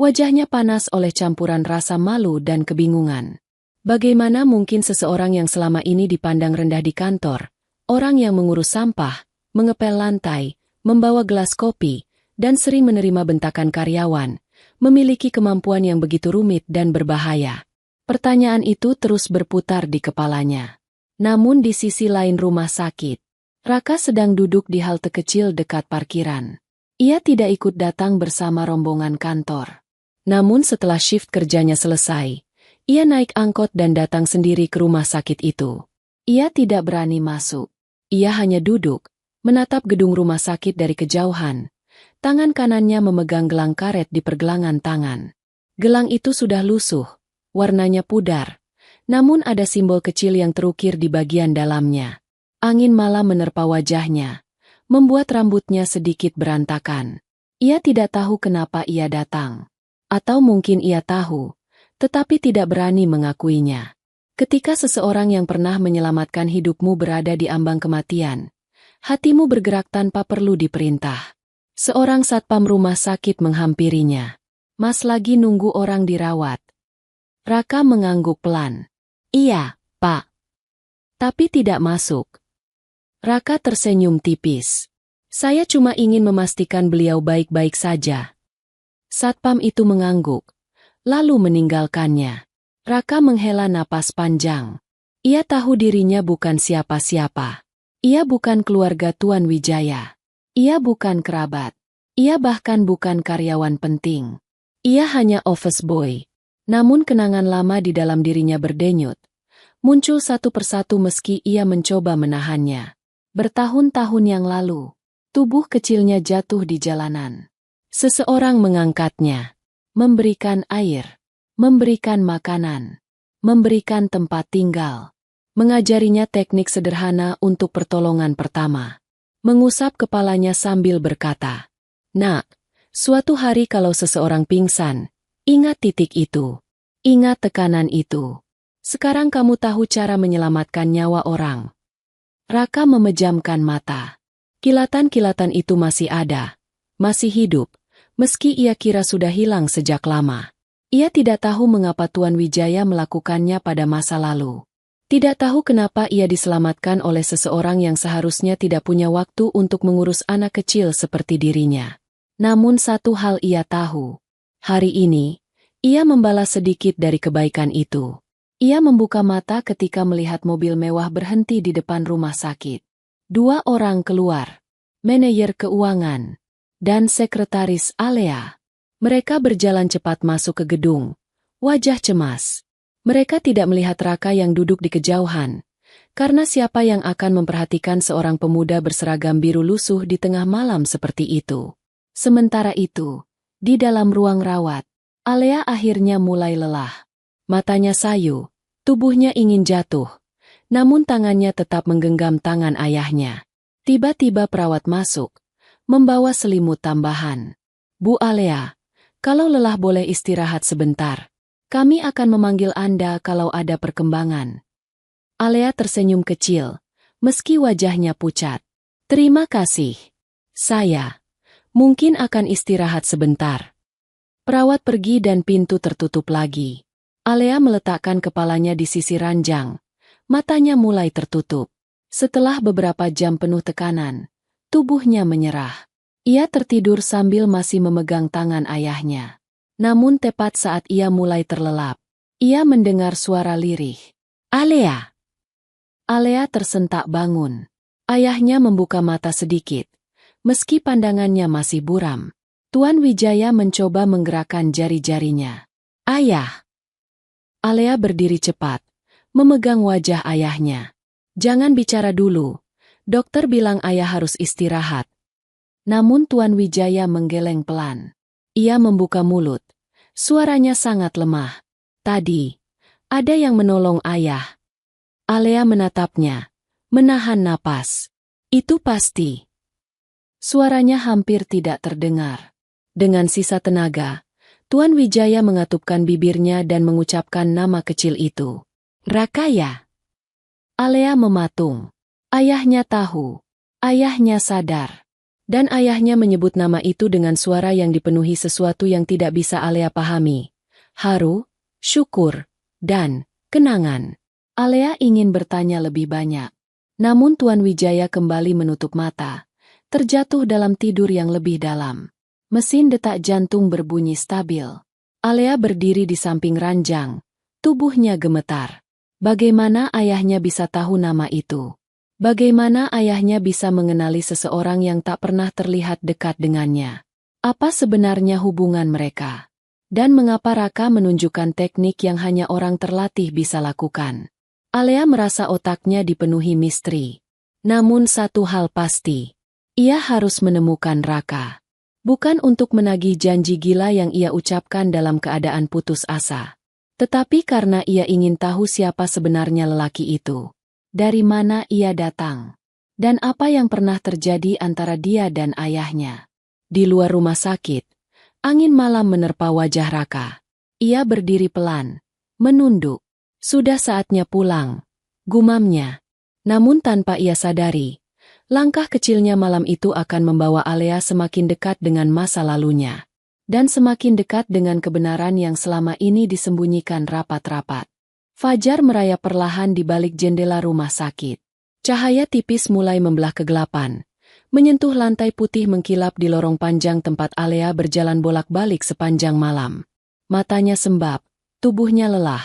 [SPEAKER 1] wajahnya panas oleh campuran rasa malu dan kebingungan. Bagaimana mungkin seseorang yang selama ini dipandang rendah di kantor, orang yang mengurus sampah, mengepel lantai, membawa gelas kopi, dan sering menerima bentakan karyawan, memiliki kemampuan yang begitu rumit dan berbahaya? Pertanyaan itu terus berputar di kepalanya. Namun di sisi lain rumah sakit, Raka sedang duduk di halte kecil dekat parkiran. Ia tidak ikut datang bersama rombongan kantor. Namun setelah shift kerjanya selesai, ia naik angkot dan datang sendiri ke rumah sakit itu. Ia tidak berani masuk. Ia hanya duduk, menatap gedung rumah sakit dari kejauhan. Tangan kanannya memegang gelang karet di pergelangan tangan. Gelang itu sudah lusuh, warnanya pudar, namun ada simbol kecil yang terukir di bagian dalamnya. Angin malam menerpa wajahnya, membuat rambutnya sedikit berantakan. Ia tidak tahu kenapa ia datang. Atau mungkin ia tahu, tetapi tidak berani mengakuinya. Ketika seseorang yang pernah menyelamatkan hidupmu berada di ambang kematian, hatimu bergerak tanpa perlu diperintah. Seorang satpam rumah sakit menghampirinya. "Mas lagi nunggu orang dirawat." Raka mengangguk pelan. "Iya, Pak." Tapi tidak masuk. Raka tersenyum tipis. "Saya cuma ingin memastikan beliau baik-baik saja." Satpam itu mengangguk, lalu meninggalkannya. Raka menghela napas panjang. Ia tahu dirinya bukan siapa-siapa. Ia bukan keluarga Tuan Wijaya. Ia bukan kerabat. Ia bahkan bukan karyawan penting. Ia hanya office boy. Namun kenangan lama di dalam dirinya berdenyut. Muncul satu persatu meski ia mencoba menahannya. Bertahun-tahun yang lalu, tubuh kecilnya jatuh di jalanan. Seseorang mengangkatnya, memberikan air, memberikan makanan, memberikan tempat tinggal, mengajarinya teknik sederhana untuk pertolongan pertama. Mengusap kepalanya sambil berkata, "Nak, suatu hari kalau seseorang pingsan, ingat titik itu, ingat tekanan itu. Sekarang kamu tahu cara menyelamatkan nyawa orang." Raka memejamkan mata. Kilatan-kilatan itu masih ada, masih hidup, meski ia kira sudah hilang sejak lama. Ia tidak tahu mengapa Tuan Wijaya melakukannya pada masa lalu. Tidak tahu kenapa ia diselamatkan oleh seseorang yang seharusnya tidak punya waktu untuk mengurus anak kecil seperti dirinya. Namun satu hal ia tahu. Hari ini, ia membalas sedikit dari kebaikan itu. Ia membuka mata ketika melihat mobil mewah berhenti di depan rumah sakit. 2 orang keluar, manajer keuangan, dan sekretaris Alea. Mereka berjalan cepat masuk ke gedung, wajah cemas. Mereka tidak melihat Raka yang duduk di kejauhan, karena siapa yang akan memperhatikan seorang pemuda berseragam biru lusuh di tengah malam seperti itu. Sementara itu, di dalam ruang rawat, Alea akhirnya mulai lelah. Matanya sayu, tubuhnya ingin jatuh, namun tangannya tetap menggenggam tangan ayahnya. Tiba-tiba perawat masuk, membawa selimut tambahan. "Bu Alea, kalau lelah boleh istirahat sebentar. Kami akan memanggil Anda kalau ada perkembangan." Alea tersenyum kecil, meski wajahnya pucat. "Terima kasih. Saya mungkin akan istirahat sebentar." Perawat pergi dan pintu tertutup lagi. Alea meletakkan kepalanya di sisi ranjang. Matanya mulai tertutup. Setelah beberapa jam penuh tekanan, tubuhnya menyerah. Ia tertidur sambil masih memegang tangan ayahnya. Namun tepat saat ia mulai terlelap, ia mendengar suara lirih. "Alea!" Alea tersentak bangun. Ayahnya membuka mata sedikit. Meski pandangannya masih buram, Tuan Wijaya mencoba menggerakkan jari-jarinya. "Ayah!" Alea berdiri cepat, memegang wajah ayahnya. "Jangan bicara dulu. Dokter bilang ayah harus istirahat." Namun Tuan Wijaya menggeleng pelan. Ia membuka mulut. Suaranya sangat lemah. "Tadi, ada yang menolong ayah." Alea menatapnya, menahan napas. "Itu pasti." Suaranya hampir tidak terdengar. Dengan sisa tenaga, Tuan Wijaya mengatupkan bibirnya dan mengucapkan nama kecil itu. "Rakaya." Alea mematung. Ayahnya tahu. Ayahnya sadar. Dan ayahnya menyebut nama itu dengan suara yang dipenuhi sesuatu yang tidak bisa Alea pahami. Haru, syukur, dan kenangan. Alea ingin bertanya lebih banyak. Namun Tuan Wijaya kembali menutup mata, terjatuh dalam tidur yang lebih dalam. Mesin detak jantung berbunyi stabil. Alea berdiri di samping ranjang. Tubuhnya gemetar. Bagaimana ayahnya bisa tahu nama itu? Bagaimana ayahnya bisa mengenali seseorang yang tak pernah terlihat dekat dengannya? Apa sebenarnya hubungan mereka? Dan mengapa Raka menunjukkan teknik yang hanya orang terlatih bisa lakukan? Alea merasa otaknya dipenuhi misteri. Namun satu hal pasti, ia harus menemukan Raka. Bukan untuk menagih janji gila yang ia ucapkan dalam keadaan putus asa, tetapi karena ia ingin tahu siapa sebenarnya lelaki itu. Dari mana ia datang? Dan apa yang pernah terjadi antara dia dan ayahnya? Di luar rumah sakit, angin malam menerpa wajah Raka. Ia berdiri pelan, menunduk. Sudah saatnya pulang, gumamnya. Namun tanpa ia sadari, langkah kecilnya malam itu akan membawa Alea semakin dekat dengan masa lalunya. Dan semakin dekat dengan kebenaran yang selama ini disembunyikan rapat-rapat. Fajar merayap perlahan di balik jendela rumah sakit. Cahaya tipis mulai membelah kegelapan, menyentuh lantai putih mengkilap di lorong panjang tempat Alea berjalan bolak-balik sepanjang malam. Matanya sembab, tubuhnya lelah,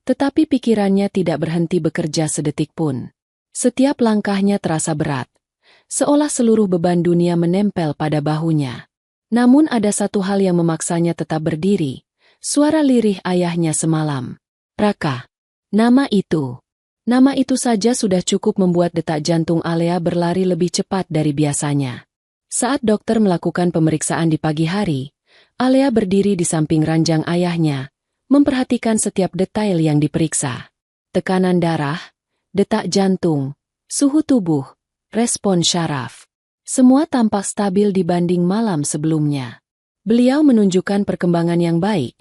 [SPEAKER 1] tetapi pikirannya tidak berhenti bekerja sedetik pun. Setiap langkahnya terasa berat, seolah seluruh beban dunia menempel pada bahunya. Namun ada satu hal yang memaksanya tetap berdiri, suara lirih ayahnya semalam. Raka. Nama itu. Nama itu saja sudah cukup membuat detak jantung Alea berlari lebih cepat dari biasanya. Saat dokter melakukan pemeriksaan di pagi hari, Alea berdiri di samping ranjang ayahnya, memperhatikan setiap detail yang diperiksa. Tekanan darah, detak jantung, suhu tubuh, respon syaraf. Semua tampak stabil dibanding malam sebelumnya. Beliau menunjukkan perkembangan yang baik,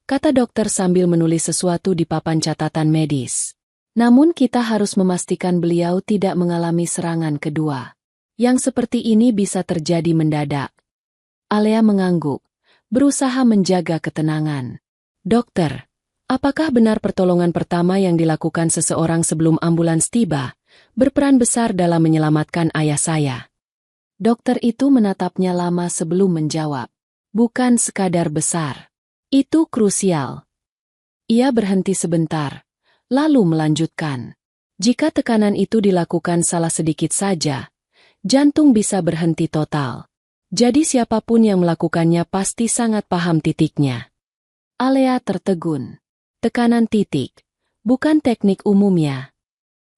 [SPEAKER 1] kata dokter sambil menulis sesuatu di papan catatan medis. Namun kita harus memastikan beliau tidak mengalami serangan kedua. Yang seperti ini bisa terjadi mendadak. Alea mengangguk, berusaha menjaga ketenangan. Dokter, apakah benar pertolongan pertama yang dilakukan seseorang sebelum ambulans tiba, berperan besar dalam menyelamatkan ayah saya? Dokter itu menatapnya lama sebelum menjawab. Bukan sekadar besar. Itu krusial. Ia berhenti sebentar, lalu melanjutkan. Jika tekanan itu dilakukan salah sedikit saja, jantung bisa berhenti total. Jadi siapapun yang melakukannya pasti sangat paham titiknya. Alea tertegun. Tekanan titik, bukan teknik umumnya.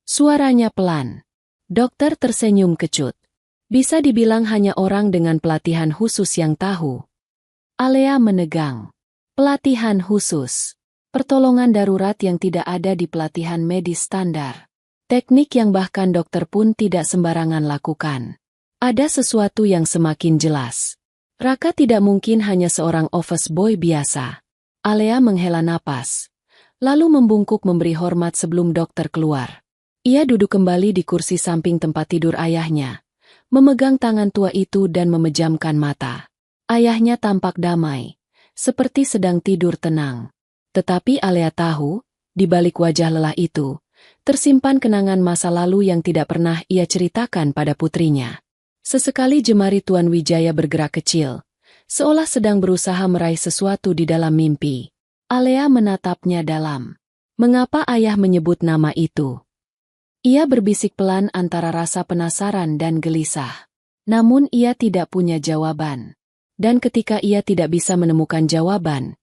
[SPEAKER 1] Suaranya pelan. Dokter tersenyum kecut. Bisa dibilang hanya orang dengan pelatihan khusus yang tahu. Alea menegang. Pelatihan khusus. Pertolongan darurat yang tidak ada di pelatihan medis standar. Teknik yang bahkan dokter pun tidak sembarangan lakukan. Ada sesuatu yang semakin jelas. Raka tidak mungkin hanya seorang office boy biasa. Alea menghela napas, lalu membungkuk memberi hormat sebelum dokter keluar. Ia duduk kembali di kursi samping tempat tidur ayahnya, memegang tangan tua itu dan memejamkan mata. Ayahnya tampak damai, seperti sedang tidur tenang. Tetapi Alea tahu, di balik wajah lelah itu, tersimpan kenangan masa lalu yang tidak pernah ia ceritakan pada putrinya. Sesekali jemari Tuan Wijaya bergerak kecil, seolah sedang berusaha meraih sesuatu di dalam mimpi. Alea menatapnya dalam. Mengapa ayah menyebut nama itu? Ia berbisik pelan antara rasa penasaran dan gelisah. Namun ia tidak punya jawaban. Dan ketika ia tidak bisa menemukan jawaban,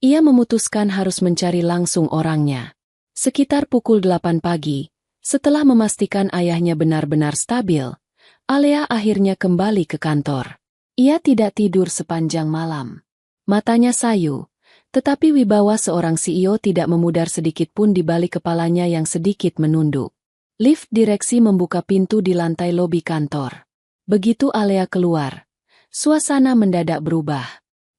[SPEAKER 1] ia memutuskan harus mencari langsung orangnya. Sekitar pukul 8 pagi, setelah memastikan ayahnya benar-benar stabil, Alea akhirnya kembali ke kantor. Ia tidak tidur sepanjang malam. Matanya sayu, tetapi wibawa seorang CEO tidak memudar sedikit pun di balik kepalanya yang sedikit menunduk. Lift direksi membuka pintu di lantai lobi kantor. Begitu Alea keluar, suasana mendadak berubah.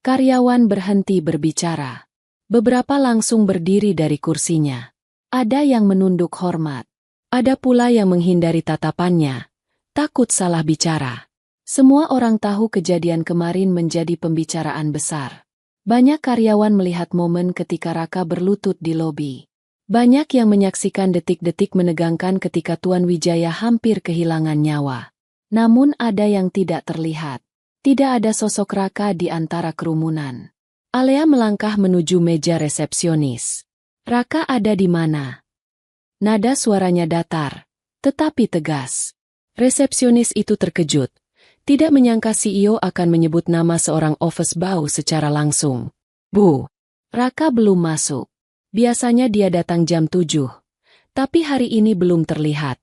[SPEAKER 1] Karyawan berhenti berbicara. Beberapa langsung berdiri dari kursinya. Ada yang menunduk hormat. Ada pula yang menghindari tatapannya, takut salah bicara. Semua orang tahu kejadian kemarin menjadi pembicaraan besar. Banyak karyawan melihat momen ketika Raka berlutut di lobi. Banyak yang menyaksikan detik-detik menegangkan ketika Tuan Wijaya hampir kehilangan nyawa. Namun ada yang tidak terlihat. Tidak ada sosok Raka di antara kerumunan. Alea melangkah menuju meja resepsionis. Raka ada di mana? Nada suaranya datar, tetapi tegas. Resepsionis itu terkejut. Tidak menyangka CEO akan menyebut nama seorang office boy secara langsung. Bu, Raka belum masuk. Biasanya dia datang jam 7, tapi hari ini belum terlihat.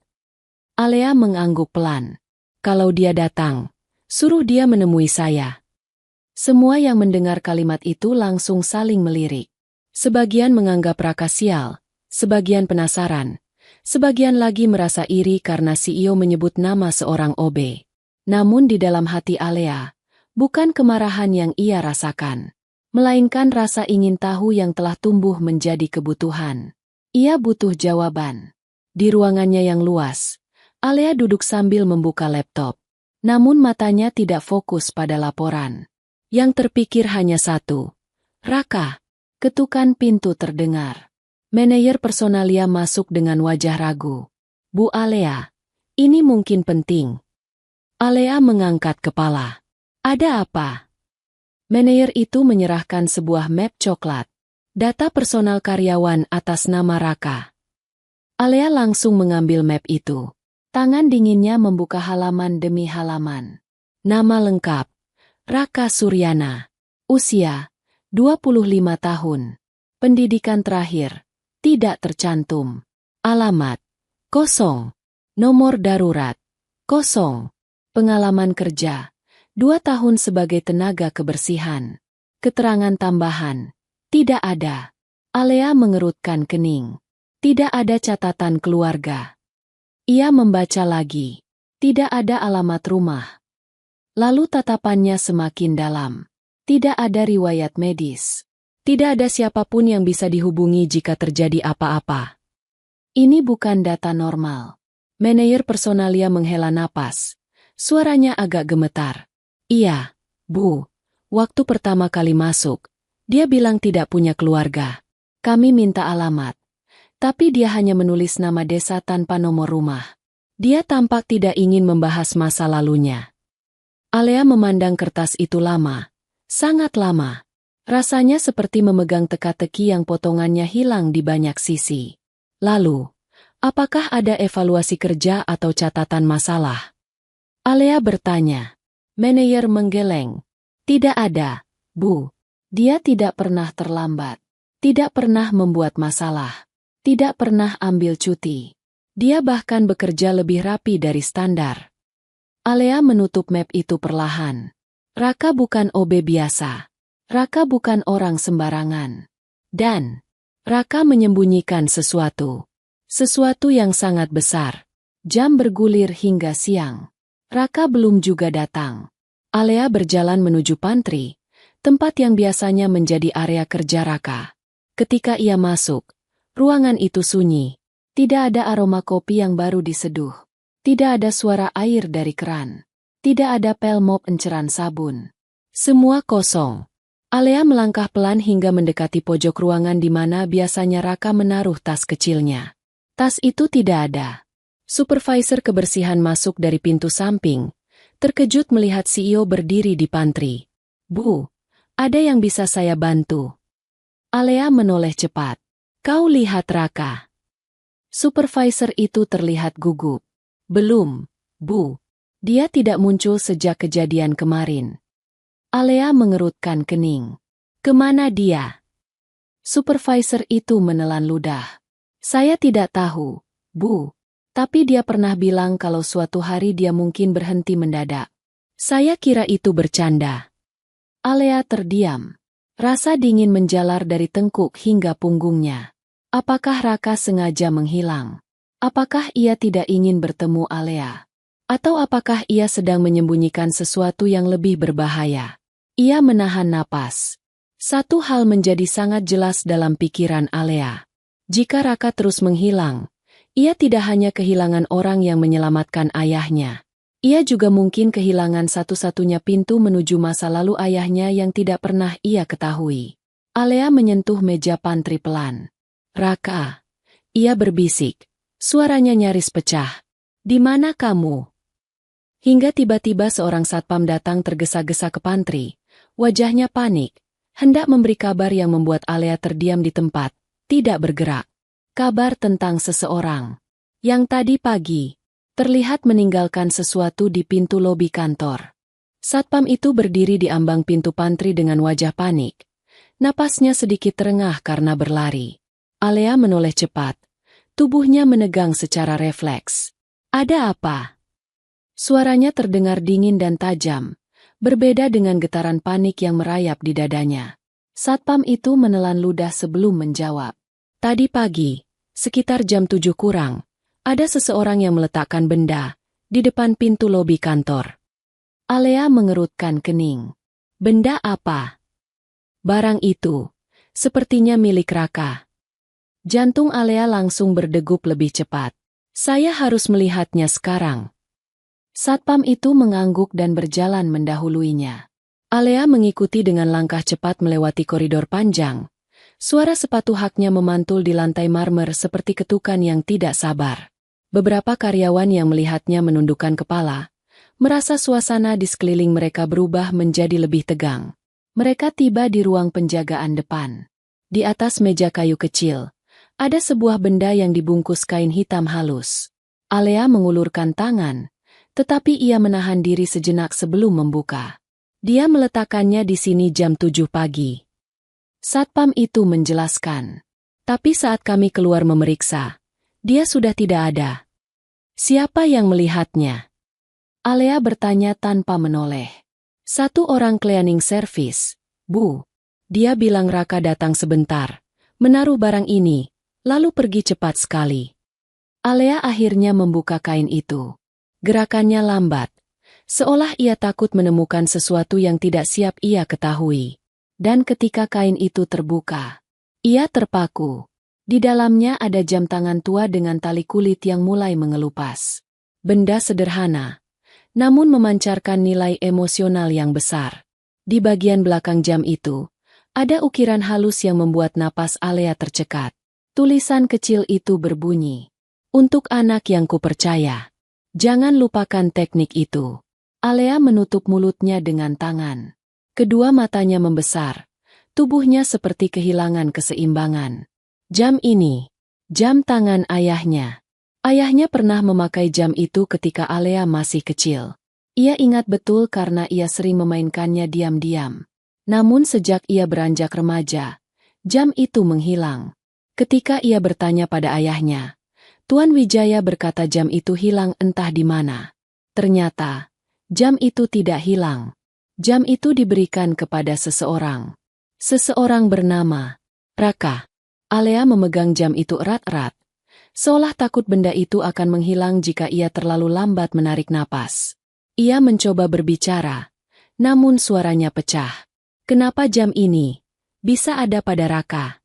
[SPEAKER 1] Alea mengangguk pelan. Kalau dia datang, suruh dia menemui saya. Semua yang mendengar kalimat itu langsung saling melirik. Sebagian menganggap Raka sial, sebagian penasaran, sebagian lagi merasa iri karena CEO menyebut nama seorang OB. Namun di dalam hati Alea, bukan kemarahan yang ia rasakan, melainkan rasa ingin tahu yang telah tumbuh menjadi kebutuhan. Ia butuh jawaban. Di ruangannya yang luas, Alea duduk sambil membuka laptop. Namun matanya tidak fokus pada laporan. Yang terpikir hanya satu. Raka. Ketukan pintu terdengar. Manajer personalia masuk dengan wajah ragu. Bu Alea, ini mungkin penting. Alea mengangkat kepala. Ada apa? Manajer itu menyerahkan sebuah map coklat. Data personal karyawan atas nama Raka. Alea langsung mengambil map itu. Tangan dinginnya membuka halaman demi halaman. Nama lengkap, Raka Suryana. Usia, 25 tahun. Pendidikan terakhir, tidak tercantum. Alamat, kosong. Nomor darurat, kosong. Pengalaman kerja, 2 tahun sebagai tenaga kebersihan. Keterangan tambahan, tidak ada. Alea mengerutkan kening. Tidak ada catatan keluarga. Ia membaca lagi. Tidak ada alamat rumah. Lalu tatapannya semakin dalam. Tidak ada riwayat medis. Tidak ada siapapun yang bisa dihubungi jika terjadi apa-apa. Ini bukan data normal. Manajer personalia menghela napas. Suaranya agak gemetar. Iya, Bu. Waktu pertama kali masuk, dia bilang tidak punya keluarga. Kami minta alamat. Tapi dia hanya menulis nama desa tanpa nomor rumah. Dia tampak tidak ingin membahas masa lalunya. Alea memandang kertas itu lama. Sangat lama. Rasanya seperti memegang teka-teki yang potongannya hilang di banyak sisi. Lalu, apakah ada evaluasi kerja atau catatan masalah? Alea bertanya. Manajer menggeleng. Tidak ada, Bu. Dia tidak pernah terlambat. Tidak pernah membuat masalah. Tidak pernah ambil cuti. Dia bahkan bekerja lebih rapi dari standar. Alea menutup map itu perlahan. Raka bukan OB biasa. Raka bukan orang sembarangan. Dan Raka menyembunyikan sesuatu. Sesuatu yang sangat besar. Jam bergulir hingga siang. Raka belum juga datang. Alea berjalan menuju pantry, tempat yang biasanya menjadi area kerja Raka. Ketika ia masuk, ruangan itu sunyi. Tidak ada aroma kopi yang baru diseduh. Tidak ada suara air dari keran. Tidak ada pel mop enceran sabun. Semua kosong. Alea melangkah pelan hingga mendekati pojok ruangan di mana biasanya Raka menaruh tas kecilnya. Tas itu tidak ada. Supervisor kebersihan masuk dari pintu samping, terkejut melihat CEO berdiri di pantry. Bu, ada yang bisa saya bantu? Alea menoleh cepat. Kau lihat Raka? Supervisor itu terlihat gugup. Belum, Bu. Dia tidak muncul sejak kejadian kemarin. Alea mengerutkan kening. Kemana dia? Supervisor itu menelan ludah. Saya tidak tahu, Bu. Tapi dia pernah bilang kalau suatu hari dia mungkin berhenti mendadak. Saya kira itu bercanda. Alea terdiam. Rasa dingin menjalar dari tengkuk hingga punggungnya. Apakah Raka sengaja menghilang? Apakah ia tidak ingin bertemu Alea? Atau apakah ia sedang menyembunyikan sesuatu yang lebih berbahaya? Ia menahan napas. Satu hal menjadi sangat jelas dalam pikiran Alea. Jika Raka terus menghilang, ia tidak hanya kehilangan orang yang menyelamatkan ayahnya. Ia juga mungkin kehilangan satu-satunya pintu menuju masa lalu ayahnya yang tidak pernah ia ketahui. Alea menyentuh meja pantry pelan. Raka. Ia berbisik. Suaranya nyaris pecah. Di mana kamu? Hingga tiba-tiba seorang satpam datang tergesa-gesa ke pantry. Wajahnya panik. Hendak memberi kabar yang membuat Alea terdiam di tempat. Tidak bergerak. Kabar tentang seseorang. Yang tadi pagi terlihat meninggalkan sesuatu di pintu lobi kantor. Satpam itu berdiri di ambang pintu pantry dengan wajah panik. Napasnya sedikit terengah karena berlari. Alea menoleh cepat. Tubuhnya menegang secara refleks. Ada apa? Suaranya terdengar dingin dan tajam, berbeda dengan getaran panik yang merayap di dadanya. Satpam itu menelan ludah sebelum menjawab. Tadi pagi, sekitar jam 7 kurang, ada seseorang yang meletakkan benda di depan pintu lobi kantor. Alea mengerutkan kening. Benda apa? Barang itu, sepertinya milik Raka. Jantung Alea langsung berdegup lebih cepat. Saya harus melihatnya sekarang. Satpam itu mengangguk dan berjalan mendahuluinya. Alea mengikuti dengan langkah cepat melewati koridor panjang. Suara sepatu haknya memantul di lantai marmer seperti ketukan yang tidak sabar. Beberapa karyawan yang melihatnya menundukkan kepala, merasa suasana di sekeliling mereka berubah menjadi lebih tegang. Mereka tiba di ruang penjagaan depan. Di atas meja kayu kecil, ada sebuah benda yang dibungkus kain hitam halus. Alea mengulurkan tangan, tetapi ia menahan diri sejenak sebelum membuka. Dia meletakkannya di sini jam 7 pagi. Satpam itu menjelaskan. Tapi saat kami keluar memeriksa, dia sudah tidak ada. Siapa yang melihatnya? Alea bertanya tanpa menoleh. Satu orang cleaning service, Bu. Dia bilang Raka datang sebentar, menaruh barang ini, lalu pergi cepat sekali. Alea akhirnya membuka kain itu. Gerakannya lambat, seolah ia takut menemukan sesuatu yang tidak siap ia ketahui. Dan ketika kain itu terbuka, ia terpaku. Di dalamnya ada jam tangan tua dengan tali kulit yang mulai mengelupas. Benda sederhana, namun memancarkan nilai emosional yang besar. Di bagian belakang jam itu, ada ukiran halus yang membuat napas Alea tercekat. Tulisan kecil itu berbunyi, "Untuk anak yang kupercaya. Jangan lupakan teknik itu." Alea menutup mulutnya dengan tangan. Kedua matanya membesar, tubuhnya seperti kehilangan keseimbangan. Jam ini, jam tangan ayahnya. Ayahnya pernah memakai jam itu ketika Alea masih kecil. Ia ingat betul karena ia sering memainkannya diam-diam. Namun sejak ia beranjak remaja, jam itu menghilang. Ketika ia bertanya pada ayahnya, Tuan Wijaya berkata jam itu hilang entah di mana. Ternyata, jam itu tidak hilang. Jam itu diberikan kepada seseorang. Seseorang bernama Raka. Alea memegang jam itu erat-erat, seolah takut benda itu akan menghilang jika ia terlalu lambat menarik napas. Ia mencoba berbicara, namun suaranya pecah. Kenapa jam ini bisa ada pada Raka?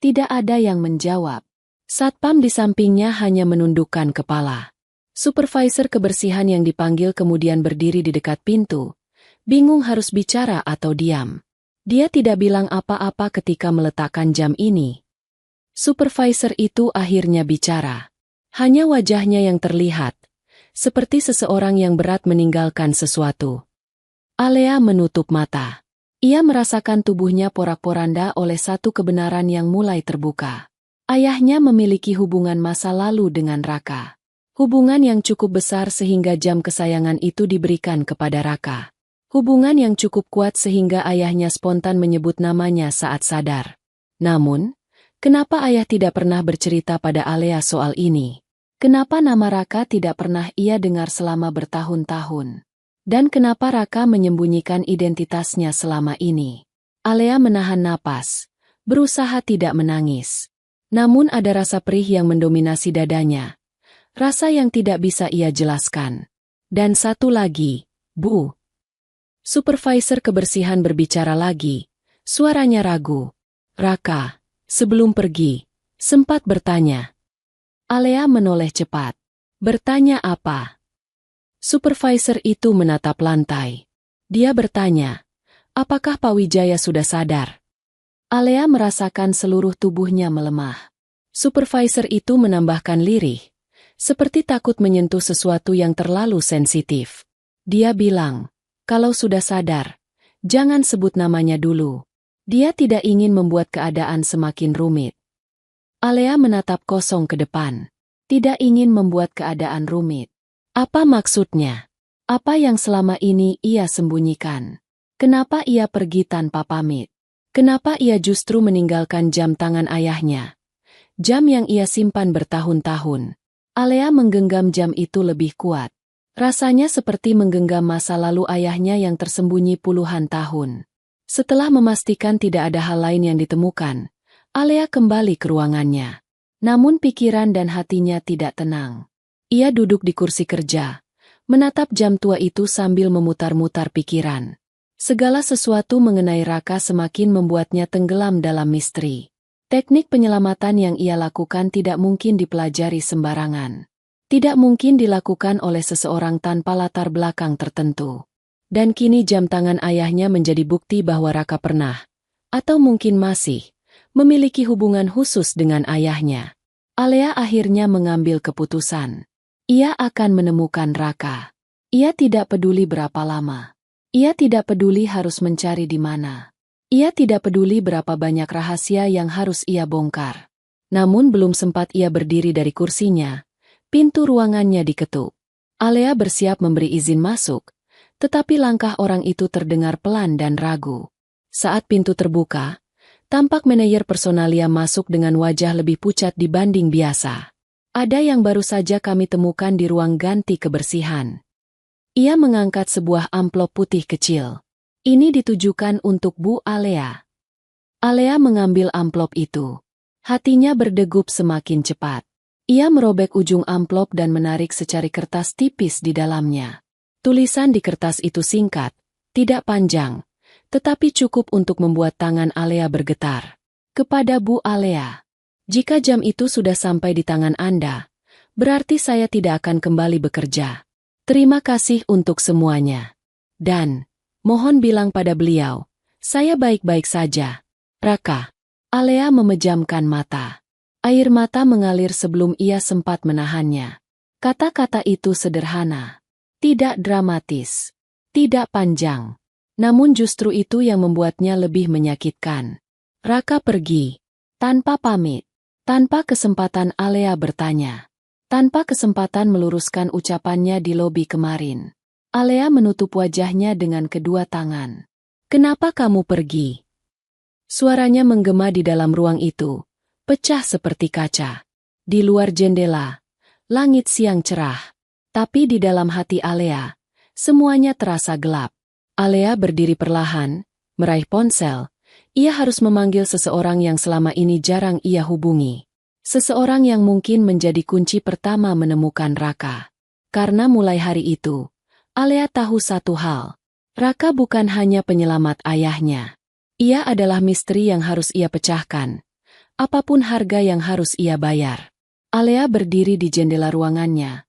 [SPEAKER 1] Tidak ada yang menjawab. Satpam di sampingnya hanya menundukkan kepala. Supervisor kebersihan yang dipanggil kemudian berdiri di dekat pintu. Bingung harus bicara atau diam. Dia tidak bilang apa-apa ketika meletakkan jam ini. Supervisor itu akhirnya bicara. Hanya wajahnya yang terlihat, seperti seseorang yang berat meninggalkan sesuatu. Alea menutup mata. Ia merasakan tubuhnya porak-poranda oleh satu kebenaran yang mulai terbuka. Ayahnya memiliki hubungan masa lalu dengan Raka. Hubungan yang cukup besar sehingga jam kesayangan itu diberikan kepada Raka. Hubungan yang cukup kuat sehingga ayahnya spontan menyebut namanya saat sadar. Namun, kenapa ayah tidak pernah bercerita pada Alea soal ini? Kenapa nama Raka tidak pernah ia dengar selama bertahun-tahun? Dan kenapa Raka menyembunyikan identitasnya selama ini? Alea menahan napas, berusaha tidak menangis. Namun ada rasa perih yang mendominasi dadanya. Rasa yang tidak bisa ia jelaskan. Dan satu lagi, Bu. Supervisor kebersihan berbicara lagi, suaranya ragu. Raka, sebelum pergi, sempat bertanya. Alea menoleh cepat. Bertanya apa? Supervisor itu menatap lantai. Dia bertanya, apakah Pak Wijaya sudah sadar? Alea merasakan seluruh tubuhnya melemah. Supervisor itu menambahkan lirih, seperti takut menyentuh sesuatu yang terlalu sensitif. Dia bilang, kalau sudah sadar, jangan sebut namanya dulu. Dia tidak ingin membuat keadaan semakin rumit. Alea menatap kosong ke depan. Tidak ingin membuat keadaan rumit. Apa maksudnya? Apa yang selama ini ia sembunyikan? Kenapa ia pergi tanpa pamit? Kenapa ia justru meninggalkan jam tangan ayahnya? Jam yang ia simpan bertahun-tahun. Alea menggenggam jam itu lebih kuat. Rasanya seperti menggenggam masa lalu ayahnya yang tersembunyi puluhan tahun. Setelah memastikan tidak ada hal lain yang ditemukan, Alea kembali ke ruangannya. Namun pikiran dan hatinya tidak tenang. Ia duduk di kursi kerja, menatap jam tua itu sambil memutar-mutar pikiran. Segala sesuatu mengenai Raka semakin membuatnya tenggelam dalam misteri. Teknik penyelamatan yang ia lakukan tidak mungkin dipelajari sembarangan. Tidak mungkin dilakukan oleh seseorang tanpa latar belakang tertentu. Dan kini jam tangan ayahnya menjadi bukti bahwa Raka pernah, atau mungkin masih, memiliki hubungan khusus dengan ayahnya. Alea akhirnya mengambil keputusan. Ia akan menemukan Raka. Ia tidak peduli berapa lama. Ia tidak peduli harus mencari di mana. Ia tidak peduli berapa banyak rahasia yang harus ia bongkar. Namun belum sempat ia berdiri dari kursinya, Pintu ruangannya diketuk. Alea bersiap memberi izin masuk, tetapi langkah orang itu terdengar pelan dan ragu. Saat pintu terbuka, tampak manajer personalia masuk dengan wajah lebih pucat dibanding biasa. Ada yang baru saja kami temukan di ruang ganti kebersihan. Ia mengangkat sebuah amplop putih kecil. Ini ditujukan untuk Bu Alea. Alea mengambil amplop itu. Hatinya berdegup semakin cepat. Ia merobek ujung amplop dan menarik secari kertas tipis di dalamnya. Tulisan di kertas itu singkat, tidak panjang, tetapi cukup untuk membuat tangan Alea bergetar. Kepada Bu Alea, jika jam itu sudah sampai di tangan Anda, berarti saya tidak akan kembali bekerja. Terima kasih untuk semuanya. Dan, mohon bilang pada beliau, saya baik-baik saja. Raka. Alea memejamkan mata. Air mata mengalir sebelum ia sempat menahannya. Kata-kata itu sederhana. Tidak dramatis. Tidak panjang. Namun justru itu yang membuatnya lebih menyakitkan. Raka pergi. Tanpa pamit. Tanpa kesempatan Alea bertanya. Tanpa kesempatan meluruskan ucapannya di lobi kemarin. Alea menutup wajahnya dengan kedua tangan. Kenapa kamu pergi? Suaranya menggema di dalam ruang itu, pecah seperti kaca. Di luar jendela, langit siang cerah. Tapi di dalam hati Alea, semuanya terasa gelap. Alea berdiri perlahan, meraih ponsel. Ia harus memanggil seseorang yang selama ini jarang ia hubungi. Seseorang yang mungkin menjadi kunci pertama menemukan Raka. Karena mulai hari itu, Alea tahu satu hal. Raka bukan hanya penyelamat ayahnya. Ia adalah misteri yang harus ia pecahkan. Apapun harga yang harus ia bayar. Alea berdiri di jendela ruangannya.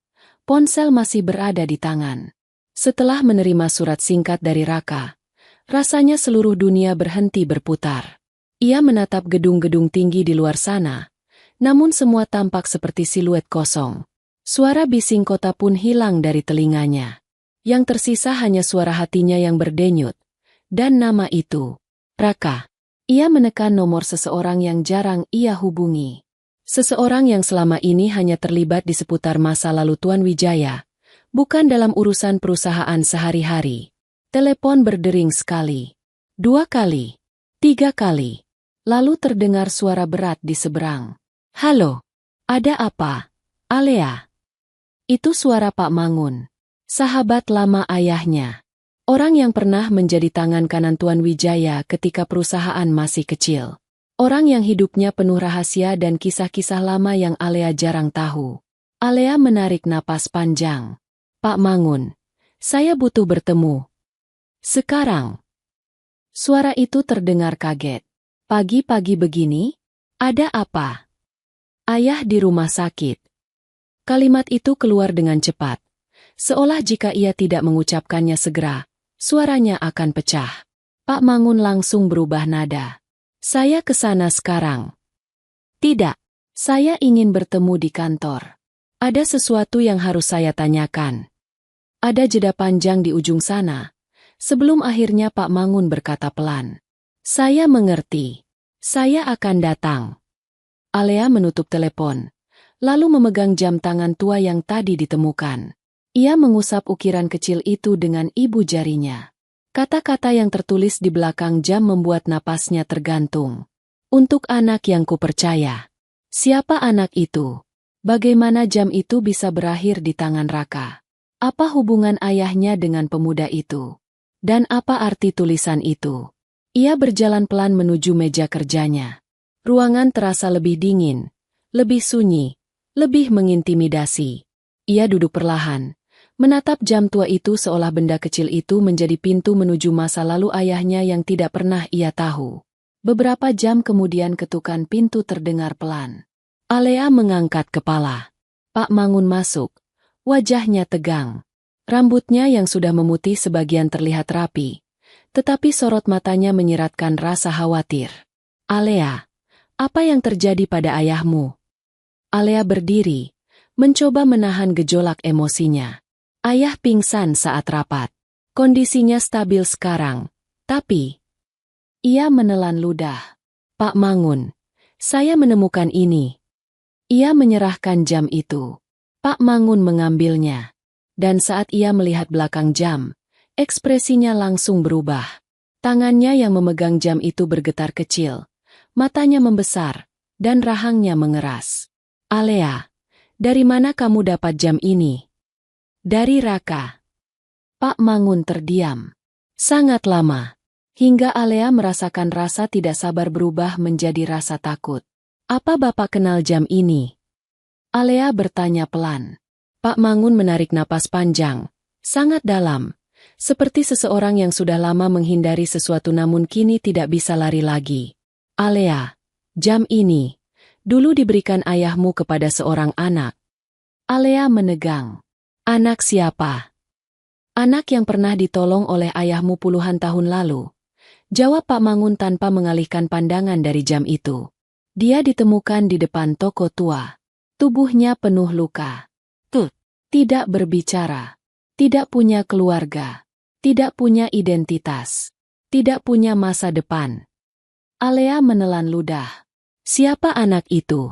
[SPEAKER 1] Ponsel masih berada di tangan. Setelah menerima surat singkat dari Raka, rasanya seluruh dunia berhenti berputar. Ia menatap gedung-gedung tinggi di luar sana. Namun semua tampak seperti siluet kosong. Suara bising kota pun hilang dari telinganya. Yang tersisa hanya suara hatinya yang berdenyut. Dan nama itu. Raka. Ia menekan nomor seseorang yang jarang ia hubungi. Seseorang yang selama ini hanya terlibat di seputar masa lalu Tuan Wijaya, bukan dalam urusan perusahaan sehari-hari. Telepon berdering sekali, 2 kali, 3 kali. Lalu terdengar suara berat di seberang. Halo, ada apa? Alea. Itu suara Pak Mangun, sahabat lama ayahnya. Orang yang pernah menjadi tangan kanan Tuan Wijaya ketika perusahaan masih kecil. Orang yang hidupnya penuh rahasia dan kisah-kisah lama yang Alea jarang tahu. Alea menarik napas panjang. Pak Mangun, saya butuh bertemu. Sekarang. Suara itu terdengar kaget. Pagi-pagi begini? Ada apa? Ayah di rumah sakit. Kalimat itu keluar dengan cepat. Seolah jika ia tidak mengucapkannya segera, suaranya akan pecah. Pak Mangun langsung berubah nada. Saya ke sana sekarang. Tidak, saya ingin bertemu di kantor. Ada sesuatu yang harus saya tanyakan. Ada jeda panjang di ujung sana. Sebelum akhirnya Pak Mangun berkata pelan. Saya mengerti. Saya akan datang. Alea menutup telepon, lalu memegang jam tangan tua yang tadi ditemukan. Ia mengusap ukiran kecil itu dengan ibu jarinya. Kata-kata yang tertulis di belakang jam membuat napasnya tergantung. Untuk anak yang kupercaya. Siapa anak itu? Bagaimana jam itu bisa berakhir di tangan Raka? Apa hubungan ayahnya dengan pemuda itu? Dan apa arti tulisan itu? Ia berjalan pelan menuju meja kerjanya. Ruangan terasa lebih dingin, lebih sunyi, lebih mengintimidasi. Ia duduk perlahan. Menatap jam tua itu seolah benda kecil itu menjadi pintu menuju masa lalu ayahnya yang tidak pernah ia tahu. Beberapa jam kemudian ketukan pintu terdengar pelan. Alea mengangkat kepala. Pak Mangun masuk. Wajahnya tegang. Rambutnya yang sudah memutih sebagian terlihat rapi. Tetapi sorot matanya menyiratkan rasa khawatir. Alea, apa yang terjadi pada ayahmu? Alea berdiri, mencoba menahan gejolak emosinya. Ayah pingsan saat rapat. Kondisinya stabil sekarang. Tapi, ia menelan ludah. Pak Mangun, saya menemukan ini. Ia menyerahkan jam itu. Pak Mangun mengambilnya. Dan saat ia melihat belakang jam, ekspresinya langsung berubah. Tangannya yang memegang jam itu bergetar kecil, matanya membesar, dan rahangnya mengeras. Alea, dari mana kamu dapat jam ini? Dari Raka. Pak Mangun terdiam. Sangat lama. Hingga Alea merasakan rasa tidak sabar berubah menjadi rasa takut. Apa Bapak kenal jam ini? Alea bertanya pelan. Pak Mangun menarik napas panjang, sangat dalam. Seperti seseorang yang sudah lama menghindari sesuatu namun kini tidak bisa lari lagi. Alea, jam ini dulu diberikan ayahmu kepada seorang anak. Alea menegang. Anak siapa? Anak yang pernah ditolong oleh ayahmu puluhan tahun lalu. Jawab Pak Mangun tanpa mengalihkan pandangan dari jam itu. Dia ditemukan di depan toko tua. Tubuhnya penuh luka. Tidak berbicara. Tidak punya keluarga. Tidak punya identitas. Tidak punya masa depan. Alea menelan ludah. Siapa anak itu?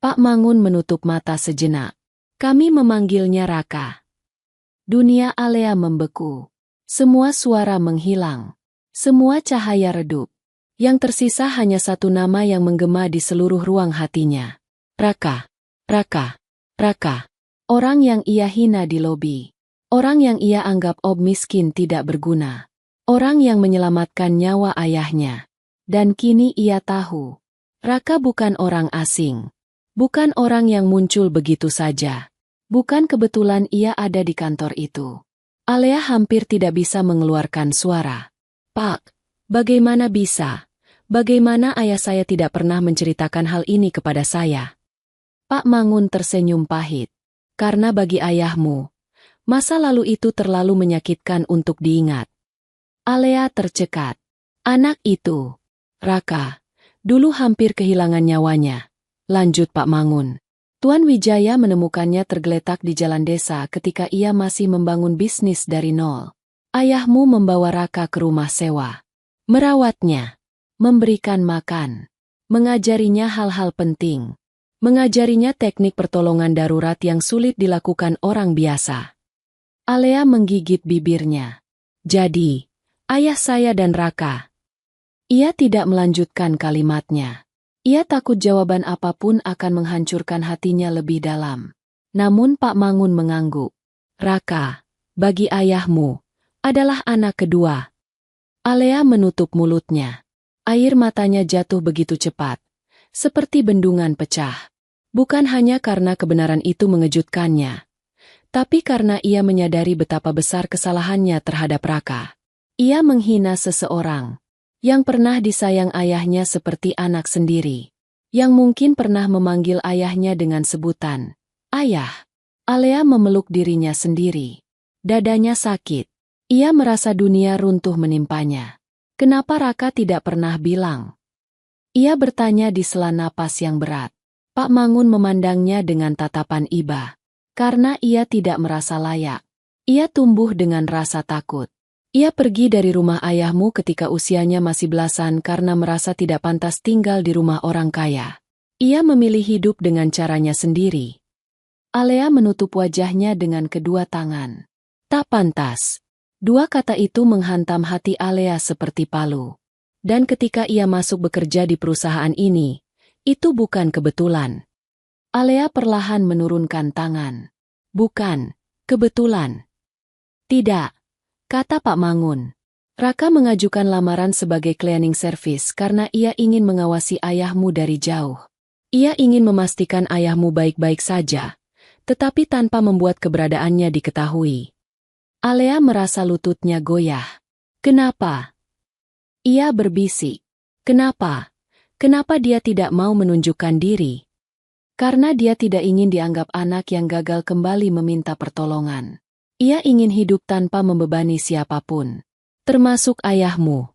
[SPEAKER 1] Pak Mangun menutup mata sejenak. Kami memanggilnya Raka. Dunia Alea membeku. Semua suara menghilang. Semua cahaya redup. Yang tersisa hanya satu nama yang menggema di seluruh ruang hatinya. Raka. Raka. Raka. Orang yang ia hina di lobi. Orang yang ia anggap miskin tidak berguna. Orang yang menyelamatkan nyawa ayahnya. Dan kini ia tahu. Raka bukan orang asing. Bukan orang yang muncul begitu saja. Bukan kebetulan ia ada di kantor itu. Alea hampir tidak bisa mengeluarkan suara. Pak, bagaimana bisa? Bagaimana ayah saya tidak pernah menceritakan hal ini kepada saya? Pak Mangun tersenyum pahit. Karena bagi ayahmu, masa lalu itu terlalu menyakitkan untuk diingat. Alea tercekat. Anak itu, Raka, dulu hampir kehilangan nyawanya. Lanjut Pak Mangun. Tuan Wijaya menemukannya tergeletak di jalan desa ketika ia masih membangun bisnis dari nol. Ayahmu membawa Raka ke rumah sewa. Merawatnya. Memberikan makan. Mengajarinya hal-hal penting. Mengajarinya teknik pertolongan darurat yang sulit dilakukan orang biasa. Alea menggigit bibirnya. Jadi, ayah saya dan Raka. Ia tidak melanjutkan kalimatnya. Ia takut jawaban apapun akan menghancurkan hatinya lebih dalam. Namun Pak Mangun mengangguk. Raka, bagi ayahmu, adalah anak kedua. Alea menutup mulutnya. Air matanya jatuh begitu cepat. Seperti bendungan pecah. Bukan hanya karena kebenaran itu mengejutkannya. Tapi karena ia menyadari betapa besar kesalahannya terhadap Raka. Ia menghina seseorang. Yang pernah disayang ayahnya seperti anak sendiri. Yang mungkin pernah memanggil ayahnya dengan sebutan ayah. Alea memeluk dirinya sendiri. Dadanya sakit. Ia merasa dunia runtuh menimpanya. Kenapa Raka tidak pernah bilang? Ia bertanya di sela napas yang berat. Pak Mangun memandangnya dengan tatapan iba. Karena ia tidak merasa layak. Ia tumbuh dengan rasa takut. Ia pergi dari rumah ayahmu ketika usianya masih belasan karena merasa tidak pantas tinggal di rumah orang kaya. Ia memilih hidup dengan caranya sendiri. Alea menutup wajahnya dengan kedua tangan. Tak pantas. Dua kata itu menghantam hati Alea seperti palu. Dan ketika ia masuk bekerja di perusahaan ini, itu bukan kebetulan. Alea perlahan menurunkan tangan. Bukan kebetulan. Tidak, kata Pak Mangun. Raka mengajukan lamaran sebagai cleaning service karena ia ingin mengawasi ayahmu dari jauh. Ia ingin memastikan ayahmu baik-baik saja, tetapi tanpa membuat keberadaannya diketahui. Alea merasa lututnya goyah. Kenapa? Ia berbisik. Kenapa? Kenapa dia tidak mau menunjukkan diri? Karena dia tidak ingin dianggap anak yang gagal kembali meminta pertolongan. Ia ingin hidup tanpa membebani siapapun. Termasuk ayahmu.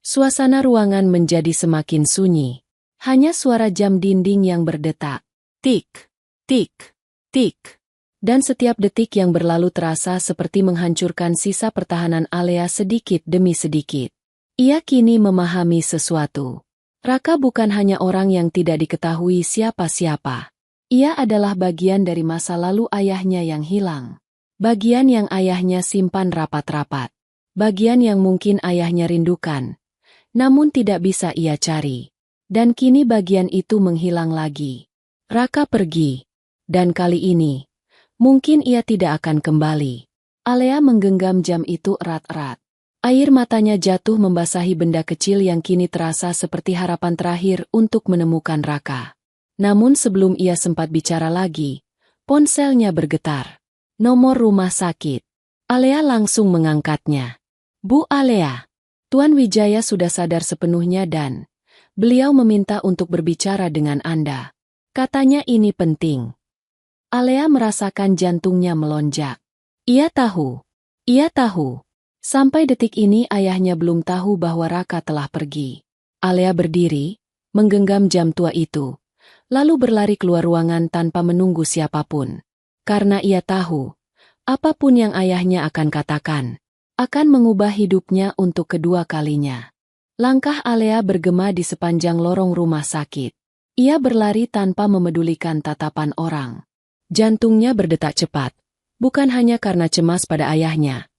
[SPEAKER 1] Suasana ruangan menjadi semakin sunyi. Hanya suara jam dinding yang berdetak. Tik, tik, tik. Dan setiap detik yang berlalu terasa seperti menghancurkan sisa pertahanan Alea sedikit demi sedikit. Ia kini memahami sesuatu. Raka bukan hanya orang yang tidak diketahui siapa-siapa. Ia adalah bagian dari masa lalu ayahnya yang hilang. Bagian yang ayahnya simpan rapat-rapat. Bagian yang mungkin ayahnya rindukan, namun tidak bisa ia cari. Dan kini bagian itu menghilang lagi. Raka pergi. Dan kali ini, mungkin ia tidak akan kembali. Alea menggenggam jam itu erat-erat. Air matanya jatuh membasahi benda kecil yang kini terasa seperti harapan terakhir untuk menemukan Raka. Namun sebelum ia sempat bicara lagi, ponselnya bergetar. Nomor rumah sakit. Alea langsung mengangkatnya. Bu Alea, Tuan Wijaya sudah sadar sepenuhnya dan beliau meminta untuk berbicara dengan Anda. Katanya ini penting. Alea merasakan jantungnya melonjak. Ia tahu. Sampai detik ini ayahnya belum tahu bahwa Raka telah pergi. Alea berdiri, menggenggam jam tua itu, lalu berlari keluar ruangan tanpa menunggu siapapun. Karena ia tahu, apapun yang ayahnya akan katakan, akan mengubah hidupnya untuk kedua kalinya. Langkah Alea bergema di sepanjang lorong rumah sakit. Ia berlari tanpa memedulikan tatapan orang. Jantungnya berdetak cepat, bukan hanya karena cemas pada ayahnya,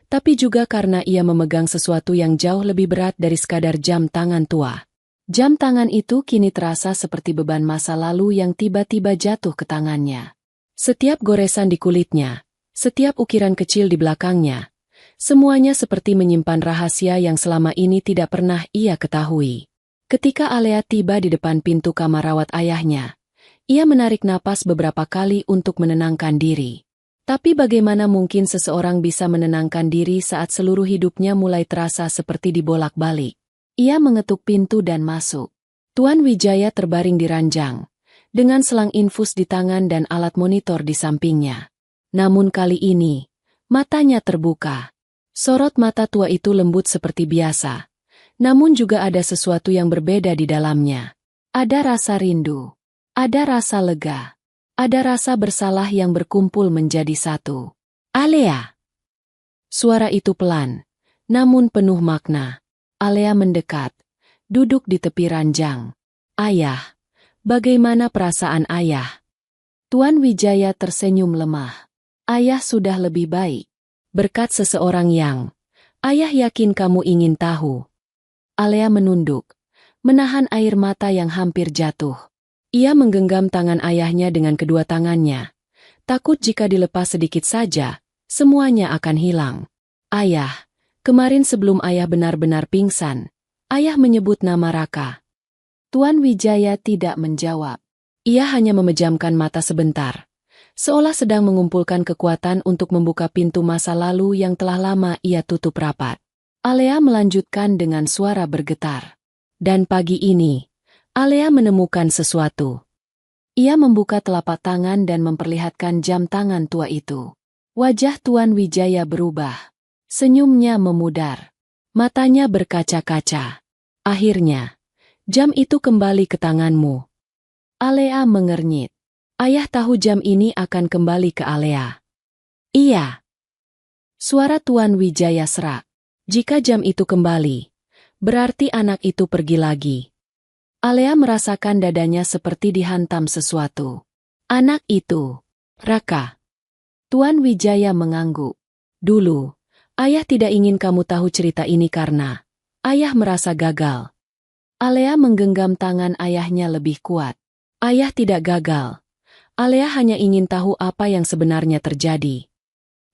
[SPEAKER 1] tapi juga karena ia memegang sesuatu yang jauh lebih berat dari sekadar jam tangan tua. Jam tangan itu kini terasa seperti beban masa lalu yang tiba-tiba jatuh ke tangannya. Setiap goresan di kulitnya, setiap ukiran kecil di belakangnya, semuanya seperti menyimpan rahasia yang selama ini tidak pernah ia ketahui. Ketika Alea tiba di depan pintu kamar rawat ayahnya, ia menarik napas beberapa kali untuk menenangkan diri. Tapi bagaimana mungkin seseorang bisa menenangkan diri saat seluruh hidupnya mulai terasa seperti dibolak-balik? Ia mengetuk pintu dan masuk. Tuan Wijaya terbaring di ranjang, dengan selang infus di tangan dan alat monitor di sampingnya. Namun kali ini, matanya terbuka. Sorot mata tua itu lembut seperti biasa, namun juga ada sesuatu yang berbeda di dalamnya. Ada rasa rindu, ada rasa lega, ada rasa bersalah yang berkumpul menjadi satu. Alea! Suara itu pelan, namun penuh makna. Alea mendekat, duduk di tepi ranjang. Ayah, bagaimana perasaan ayah? Tuan Wijaya tersenyum lemah. Ayah sudah lebih baik. Berkat seseorang yang ayah yakin kamu ingin tahu. Alea menunduk, menahan air mata yang hampir jatuh. Ia menggenggam tangan ayahnya dengan kedua tangannya. Takut jika dilepas sedikit saja, semuanya akan hilang. Ayah, kemarin sebelum ayah benar-benar pingsan, ayah menyebut nama Raka. Tuan Wijaya tidak menjawab. Ia hanya memejamkan mata sebentar, seolah sedang mengumpulkan kekuatan untuk membuka pintu masa lalu yang telah lama ia tutup rapat. Alea melanjutkan dengan suara bergetar. Dan pagi ini, Alea menemukan sesuatu. Ia membuka telapak tangan dan memperlihatkan jam tangan tua itu. Wajah Tuan Wijaya berubah. Senyumnya memudar. Matanya berkaca-kaca. Akhirnya, jam itu kembali ke tanganmu. Alea mengernyit. Ayah tahu jam ini akan kembali ke Alea. Iya. Suara Tuan Wijaya serak. Jika jam itu kembali, berarti anak itu pergi lagi. Alea merasakan dadanya seperti dihantam sesuatu. Anak itu, Raka. Tuan Wijaya mengangguk. Dulu, ayah tidak ingin kamu tahu cerita ini karena ayah merasa gagal. Alea menggenggam tangan ayahnya lebih kuat. Ayah tidak gagal. Alea hanya ingin tahu apa yang sebenarnya terjadi.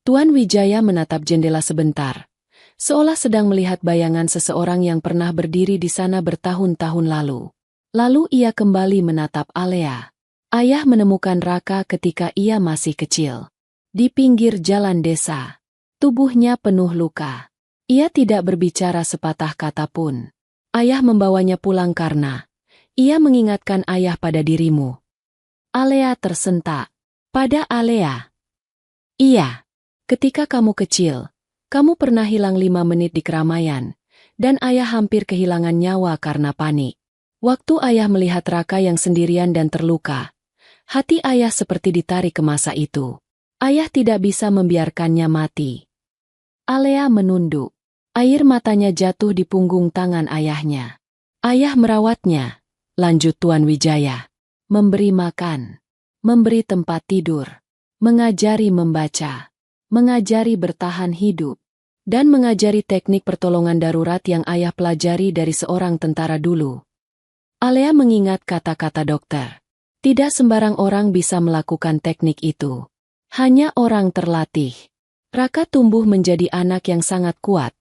[SPEAKER 1] Tuan Wijaya menatap jendela sebentar, seolah sedang melihat bayangan seseorang yang pernah berdiri di sana bertahun-tahun lalu. Lalu ia kembali menatap Alea. Ayah menemukan Raka ketika ia masih kecil. Di pinggir jalan desa. Tubuhnya penuh luka. Ia tidak berbicara sepatah kata pun. Ayah membawanya pulang karena ia mengingatkan ayah pada dirimu. Alea tersentak. Pada Alea? Iya. Ketika kamu kecil, kamu pernah hilang 5 menit di keramaian, dan ayah hampir kehilangan nyawa karena panik. Waktu ayah melihat Raka yang sendirian dan terluka, hati ayah seperti ditarik ke masa itu. Ayah tidak bisa membiarkannya mati. Alea menunduk. Air matanya jatuh di punggung tangan ayahnya. Ayah merawatnya, lanjut Tuan Wijaya. Memberi makan. memberi tempat tidur, mengajari membaca, mengajari bertahan hidup, dan mengajari teknik pertolongan darurat yang ayah pelajari dari seorang tentara dulu. Alea mengingat kata-kata dokter. Tidak sembarang orang bisa melakukan teknik itu. Hanya orang terlatih. Raka tumbuh menjadi anak yang sangat kuat,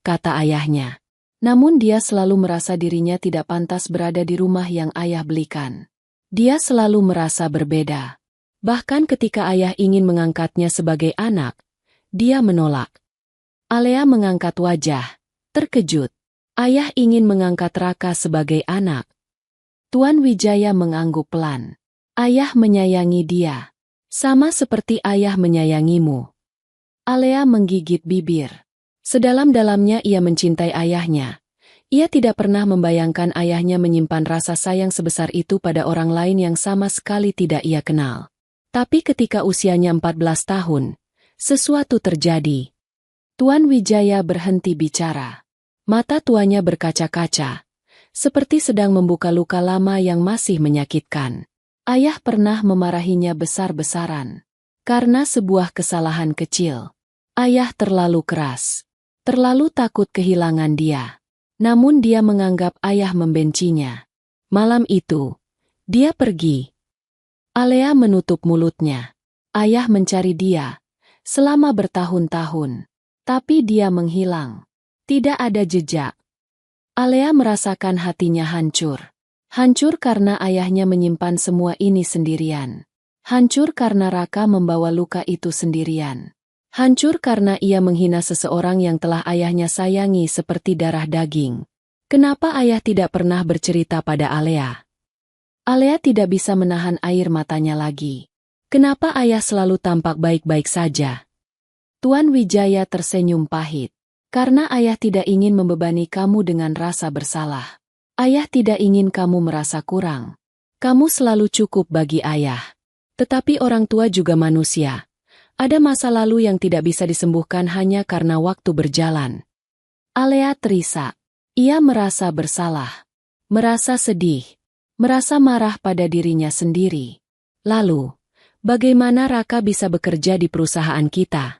[SPEAKER 1] kata ayahnya. Namun dia selalu merasa dirinya tidak pantas berada di rumah yang ayah belikan. Dia selalu merasa berbeda. Bahkan ketika ayah ingin mengangkatnya sebagai anak, dia menolak. Alea mengangkat wajah, terkejut. Ayah ingin mengangkat Raka sebagai anak. Tuan Wijaya mengangguk pelan. Ayah menyayangi dia. Sama seperti ayah menyayangimu. Alea menggigit bibir. Sedalam-dalamnya ia mencintai ayahnya. Ia tidak pernah membayangkan ayahnya menyimpan rasa sayang sebesar itu pada orang lain yang sama sekali tidak ia kenal. Tapi ketika usianya 14 tahun, sesuatu terjadi. Tuan Wijaya berhenti bicara. Mata tuanya berkaca-kaca, seperti sedang membuka luka lama yang masih menyakitkan. Ayah pernah memarahinya besar-besaran. Karena sebuah kesalahan kecil. Ayah terlalu keras. Terlalu takut kehilangan dia. Namun dia menganggap ayah membencinya. Malam itu, dia pergi. Alea menutup mulutnya. Ayah mencari dia selama bertahun-tahun. Tapi dia menghilang. Tidak ada jejak. Alea merasakan hatinya hancur. Hancur karena ayahnya menyimpan semua ini sendirian. Hancur karena Raka membawa luka itu sendirian. Hancur karena ia menghina seseorang yang telah ayahnya sayangi seperti darah daging. Kenapa ayah tidak pernah bercerita pada Alea? Alea tidak bisa menahan air matanya lagi. Kenapa ayah selalu tampak baik-baik saja? Tuan Wijaya tersenyum pahit. Karena ayah tidak ingin membebani kamu dengan rasa bersalah. Ayah tidak ingin kamu merasa kurang. Kamu selalu cukup bagi ayah. Tetapi orang tua juga manusia. Ada masa lalu yang tidak bisa disembuhkan hanya karena waktu berjalan. Alea terisak. Ia merasa bersalah. Merasa sedih. Merasa marah pada dirinya sendiri. Lalu, bagaimana Raka bisa bekerja di perusahaan kita?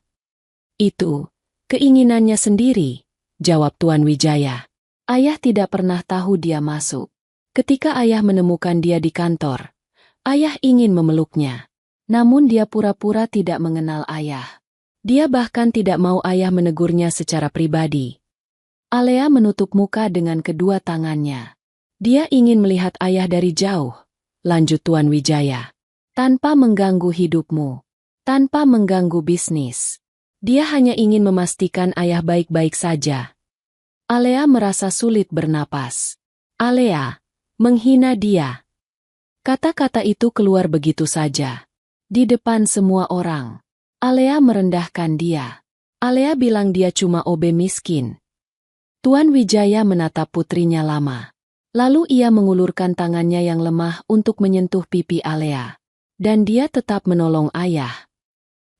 [SPEAKER 1] Itu keinginannya sendiri, jawab Tuan Wijaya. Ayah tidak pernah tahu dia masuk. Ketika ayah menemukan dia di kantor, ayah ingin memeluknya. Namun dia pura-pura tidak mengenal ayah. Dia bahkan tidak mau ayah menegurnya secara pribadi. Alea menutup muka dengan kedua tangannya. Dia ingin melihat ayah dari jauh, lanjut Tuan Wijaya. Tanpa mengganggu hidupmu. Tanpa mengganggu bisnis. Dia hanya ingin memastikan ayah baik-baik saja. Alea merasa sulit bernapas. Alea, menghina dia. Kata-kata itu keluar begitu saja. Di depan semua orang. Alea merendahkan dia. Alea bilang dia cuma OB miskin. Tuan Wijaya menatap putrinya lama. Lalu ia mengulurkan tangannya yang lemah untuk menyentuh pipi Alea. Dan dia tetap menolong ayah.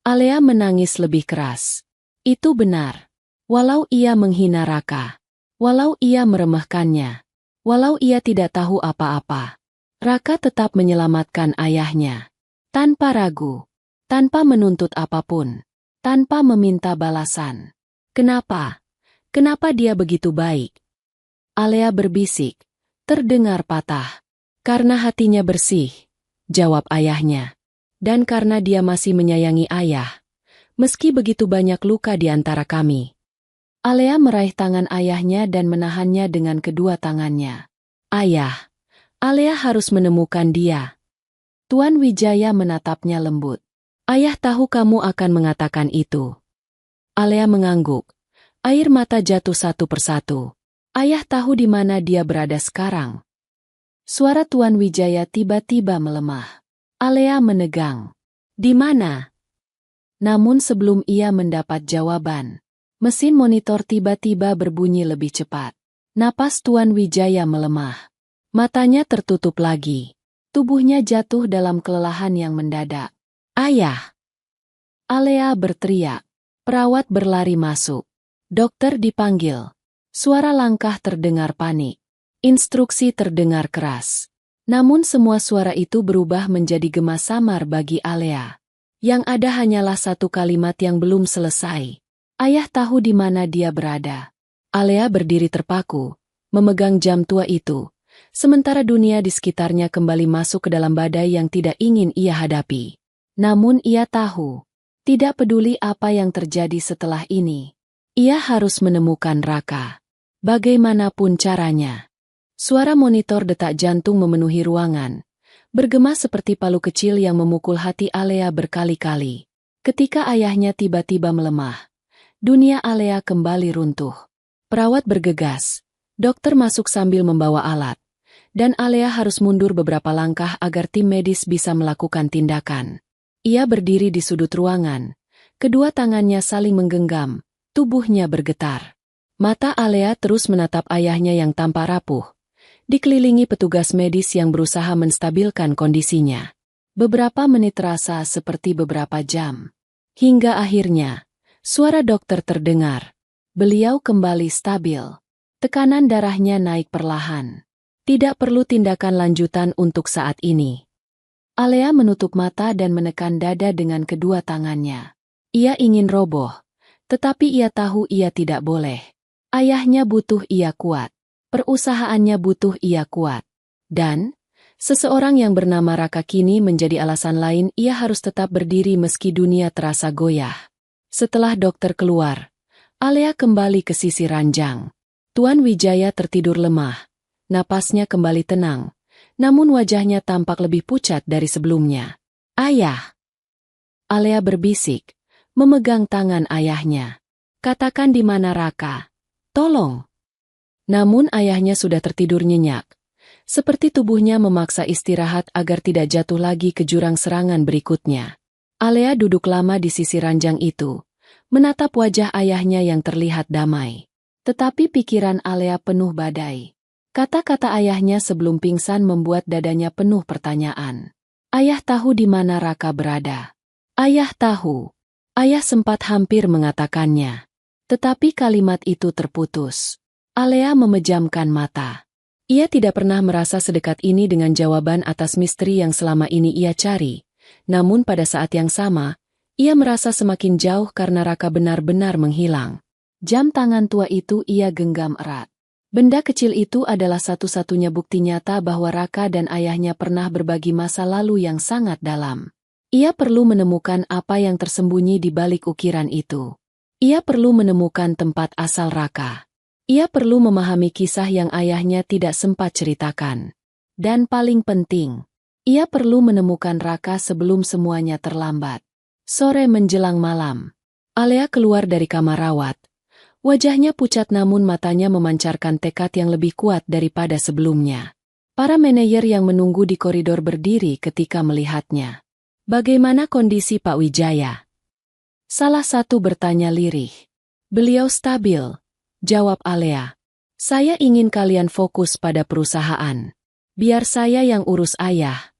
[SPEAKER 1] Alea menangis lebih keras. Itu benar. Walau ia menghina Raka. Walau ia meremehkannya. Walau ia tidak tahu apa-apa. Raka tetap menyelamatkan ayahnya. Tanpa ragu. Tanpa menuntut apapun. Tanpa meminta balasan. Kenapa? Kenapa dia begitu baik? Alea berbisik. Terdengar patah. Karena hatinya bersih. Jawab ayahnya. Dan karena dia masih menyayangi ayah. Meski begitu banyak luka di antara kami. Alea meraih tangan ayahnya dan menahannya dengan kedua tangannya. Ayah. Alea harus menemukan dia. Tuan Wijaya menatapnya lembut. Ayah tahu kamu akan mengatakan itu. Alea mengangguk. Air mata jatuh satu persatu. Ayah tahu di mana dia berada sekarang. Suara Tuan Wijaya tiba-tiba melemah. Alea menegang. Di mana? Namun sebelum ia mendapat jawaban, mesin monitor tiba-tiba berbunyi lebih cepat. Napas Tuan Wijaya melemah. Matanya tertutup lagi. Tubuhnya jatuh dalam kelelahan yang mendadak. Ayah! Alea berteriak. Perawat berlari masuk. Dokter dipanggil. Suara langkah terdengar panik. Instruksi terdengar keras. Namun semua suara itu berubah menjadi gema samar bagi Alea. Yang ada hanyalah satu kalimat yang belum selesai. Ayah tahu di mana dia berada. Alea berdiri terpaku, memegang jam tua itu, sementara dunia di sekitarnya kembali masuk ke dalam badai yang tidak ingin ia hadapi. Namun ia tahu, tidak peduli apa yang terjadi setelah ini, ia harus menemukan Raka. Bagaimanapun caranya. Suara monitor detak jantung memenuhi ruangan, bergema seperti palu kecil yang memukul hati Alea berkali-kali. Ketika ayahnya tiba-tiba melemah, dunia Alea kembali runtuh. Perawat bergegas, dokter masuk sambil membawa alat, dan Alea harus mundur beberapa langkah agar tim medis bisa melakukan tindakan. Ia berdiri di sudut ruangan, kedua tangannya saling menggenggam, tubuhnya bergetar. Mata Alea terus menatap ayahnya yang tampak rapuh, dikelilingi petugas medis yang berusaha menstabilkan kondisinya. Beberapa menit terasa seperti beberapa jam. Hingga akhirnya, suara dokter terdengar. Beliau kembali stabil. Tekanan darahnya naik perlahan. Tidak perlu tindakan lanjutan untuk saat ini. Alea menutup mata dan menekan dada dengan kedua tangannya. Ia ingin roboh, tetapi ia tahu ia tidak boleh. Ayahnya butuh ia kuat. Perusahaannya butuh ia kuat. Dan, seseorang yang bernama Raka kini menjadi alasan lain ia harus tetap berdiri meski dunia terasa goyah. Setelah dokter keluar, Alea kembali ke sisi ranjang. Tuan Wijaya tertidur lemah. Napasnya kembali tenang, namun wajahnya tampak lebih pucat dari sebelumnya. Ayah! Alea berbisik, memegang tangan ayahnya. Katakan di mana Raka. Tolong! Namun ayahnya sudah tertidur nyenyak. Seperti tubuhnya memaksa istirahat agar tidak jatuh lagi ke jurang serangan berikutnya. Alea duduk lama di sisi ranjang itu, menatap wajah ayahnya yang terlihat damai. Tetapi pikiran Alea penuh badai. Kata-kata ayahnya sebelum pingsan membuat dadanya penuh pertanyaan. Ayah tahu di mana Raka berada. Ayah tahu. Ayah sempat hampir mengatakannya. Tetapi kalimat itu terputus. Alea memejamkan mata. Ia tidak pernah merasa sedekat ini dengan jawaban atas misteri yang selama ini ia cari. Namun pada saat yang sama, ia merasa semakin jauh karena Raka benar-benar menghilang. Jam tangan tua itu ia genggam erat. Benda kecil itu adalah satu-satunya bukti nyata bahwa Raka dan ayahnya pernah berbagi masa lalu yang sangat dalam. Ia perlu menemukan apa yang tersembunyi di balik ukiran itu. Ia perlu menemukan tempat asal Raka. Ia perlu memahami kisah yang ayahnya tidak sempat ceritakan. Dan paling penting, ia perlu menemukan Raka sebelum semuanya terlambat. Sore menjelang malam, Alea keluar dari kamar rawat. Wajahnya pucat namun matanya memancarkan tekad yang lebih kuat daripada sebelumnya. Para manajer yang menunggu di koridor berdiri ketika melihatnya. Bagaimana kondisi Pak Wijaya? Salah satu bertanya lirih. Beliau stabil. Jawab Alea. Saya ingin kalian fokus pada perusahaan. Biar saya yang urus ayah.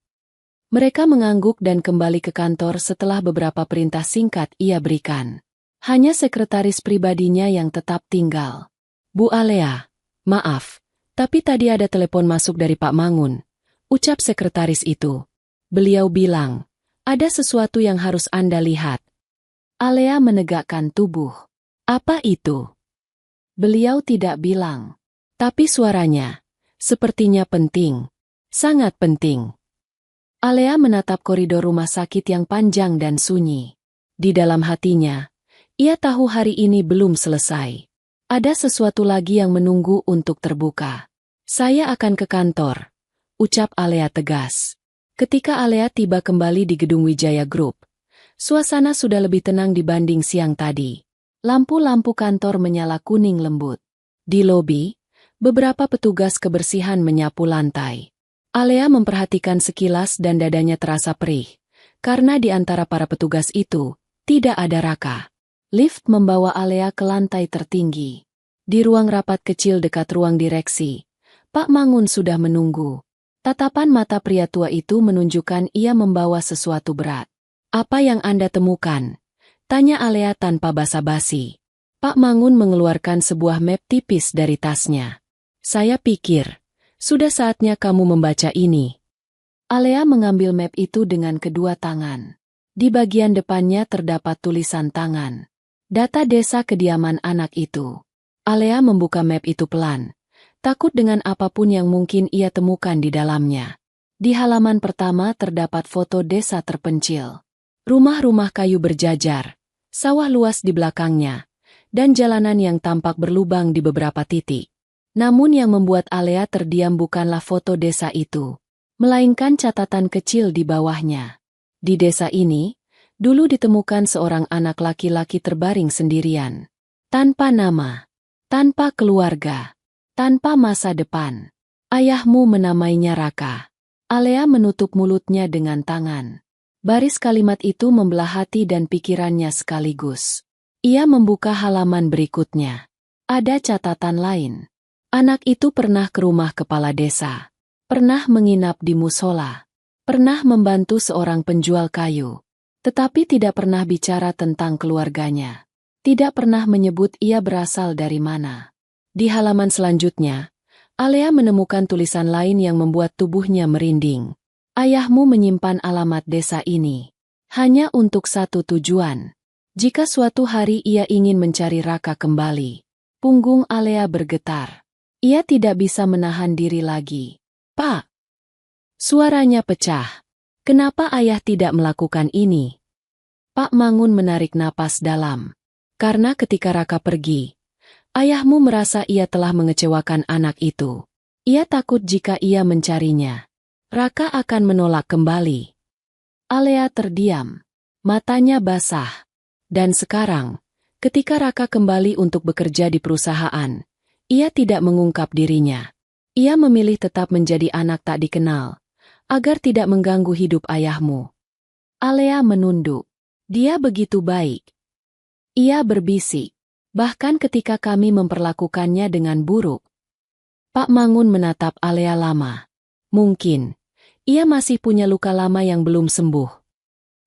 [SPEAKER 1] Mereka mengangguk dan kembali ke kantor setelah beberapa perintah singkat ia berikan. Hanya sekretaris pribadinya yang tetap tinggal. Bu Alea, maaf, tapi tadi ada telepon masuk dari Pak Mangun. Ucap sekretaris itu. Beliau bilang, ada sesuatu yang harus Anda lihat. Alea menegakkan tubuh. Apa itu? Beliau tidak bilang. Tapi suaranya, sepertinya penting. Sangat penting. Alea menatap koridor rumah sakit yang panjang dan sunyi. Di dalam hatinya, ia tahu hari ini belum selesai. Ada sesuatu lagi yang menunggu untuk terbuka. Saya akan ke kantor, ucap Alea tegas. Ketika Alea tiba kembali di gedung Wijaya Group, suasana sudah lebih tenang dibanding siang tadi. Lampu-lampu kantor menyala kuning lembut. Di lobi, beberapa petugas kebersihan menyapu lantai. Alea memperhatikan sekilas dan dadanya terasa perih, karena di antara para petugas itu, tidak ada Raka. Lift membawa Alea ke lantai tertinggi. Di ruang rapat kecil dekat ruang direksi, Pak Mangun sudah menunggu. Tatapan mata pria tua itu menunjukkan ia membawa sesuatu berat. Apa yang Anda temukan? Tanya Alea tanpa basa-basi. Pak Mangun mengeluarkan sebuah map tipis dari tasnya. Saya pikir, sudah saatnya kamu membaca ini, Alea mengambil map itu dengan kedua tangan. Di bagian depannya terdapat tulisan tangan. Data desa kediaman anak itu. Alea membuka map itu pelan, takut dengan apapun yang mungkin ia temukan di dalamnya. Di halaman pertama terdapat foto desa terpencil. Rumah-rumah kayu berjajar, sawah luas di belakangnya, dan jalanan yang tampak berlubang di beberapa titik. Namun yang membuat Alea terdiam bukanlah foto desa itu, melainkan catatan kecil di bawahnya. Di desa ini, dulu ditemukan seorang anak laki-laki terbaring sendirian. Tanpa nama, tanpa keluarga, tanpa masa depan. Ayahmu menamainya Raka. Alea menutup mulutnya dengan tangan. Baris kalimat itu membelah hati dan pikirannya sekaligus. Ia membuka halaman berikutnya. Ada catatan lain. Anak itu pernah ke rumah kepala desa. Pernah menginap di musola. Pernah membantu seorang penjual kayu. Tetapi tidak pernah bicara tentang keluarganya. Tidak pernah menyebut ia berasal dari mana. Di halaman selanjutnya, Alea menemukan tulisan lain yang membuat tubuhnya merinding. Ayahmu menyimpan alamat desa ini. Hanya untuk satu tujuan. Jika suatu hari ia ingin mencari Raka kembali. Punggung Alea bergetar. Ia tidak bisa menahan diri lagi. Pak! Suaranya pecah. Kenapa ayah tidak melakukan ini? Pak Mangun menarik napas dalam. Karena ketika Raka pergi, ayahmu merasa ia telah mengecewakan anak itu. Ia takut jika ia mencarinya, Raka akan menolak kembali. Alea terdiam. Matanya basah. Dan sekarang, ketika Raka kembali untuk bekerja di perusahaan, ia tidak mengungkap dirinya. Ia memilih tetap menjadi anak tak dikenal, agar tidak mengganggu hidup ayahmu. Alea menunduk. Dia begitu baik. Ia berbisik. Bahkan ketika kami memperlakukannya dengan buruk. Pak Mangun menatap Alea lama. Mungkin, ia masih punya luka lama yang belum sembuh.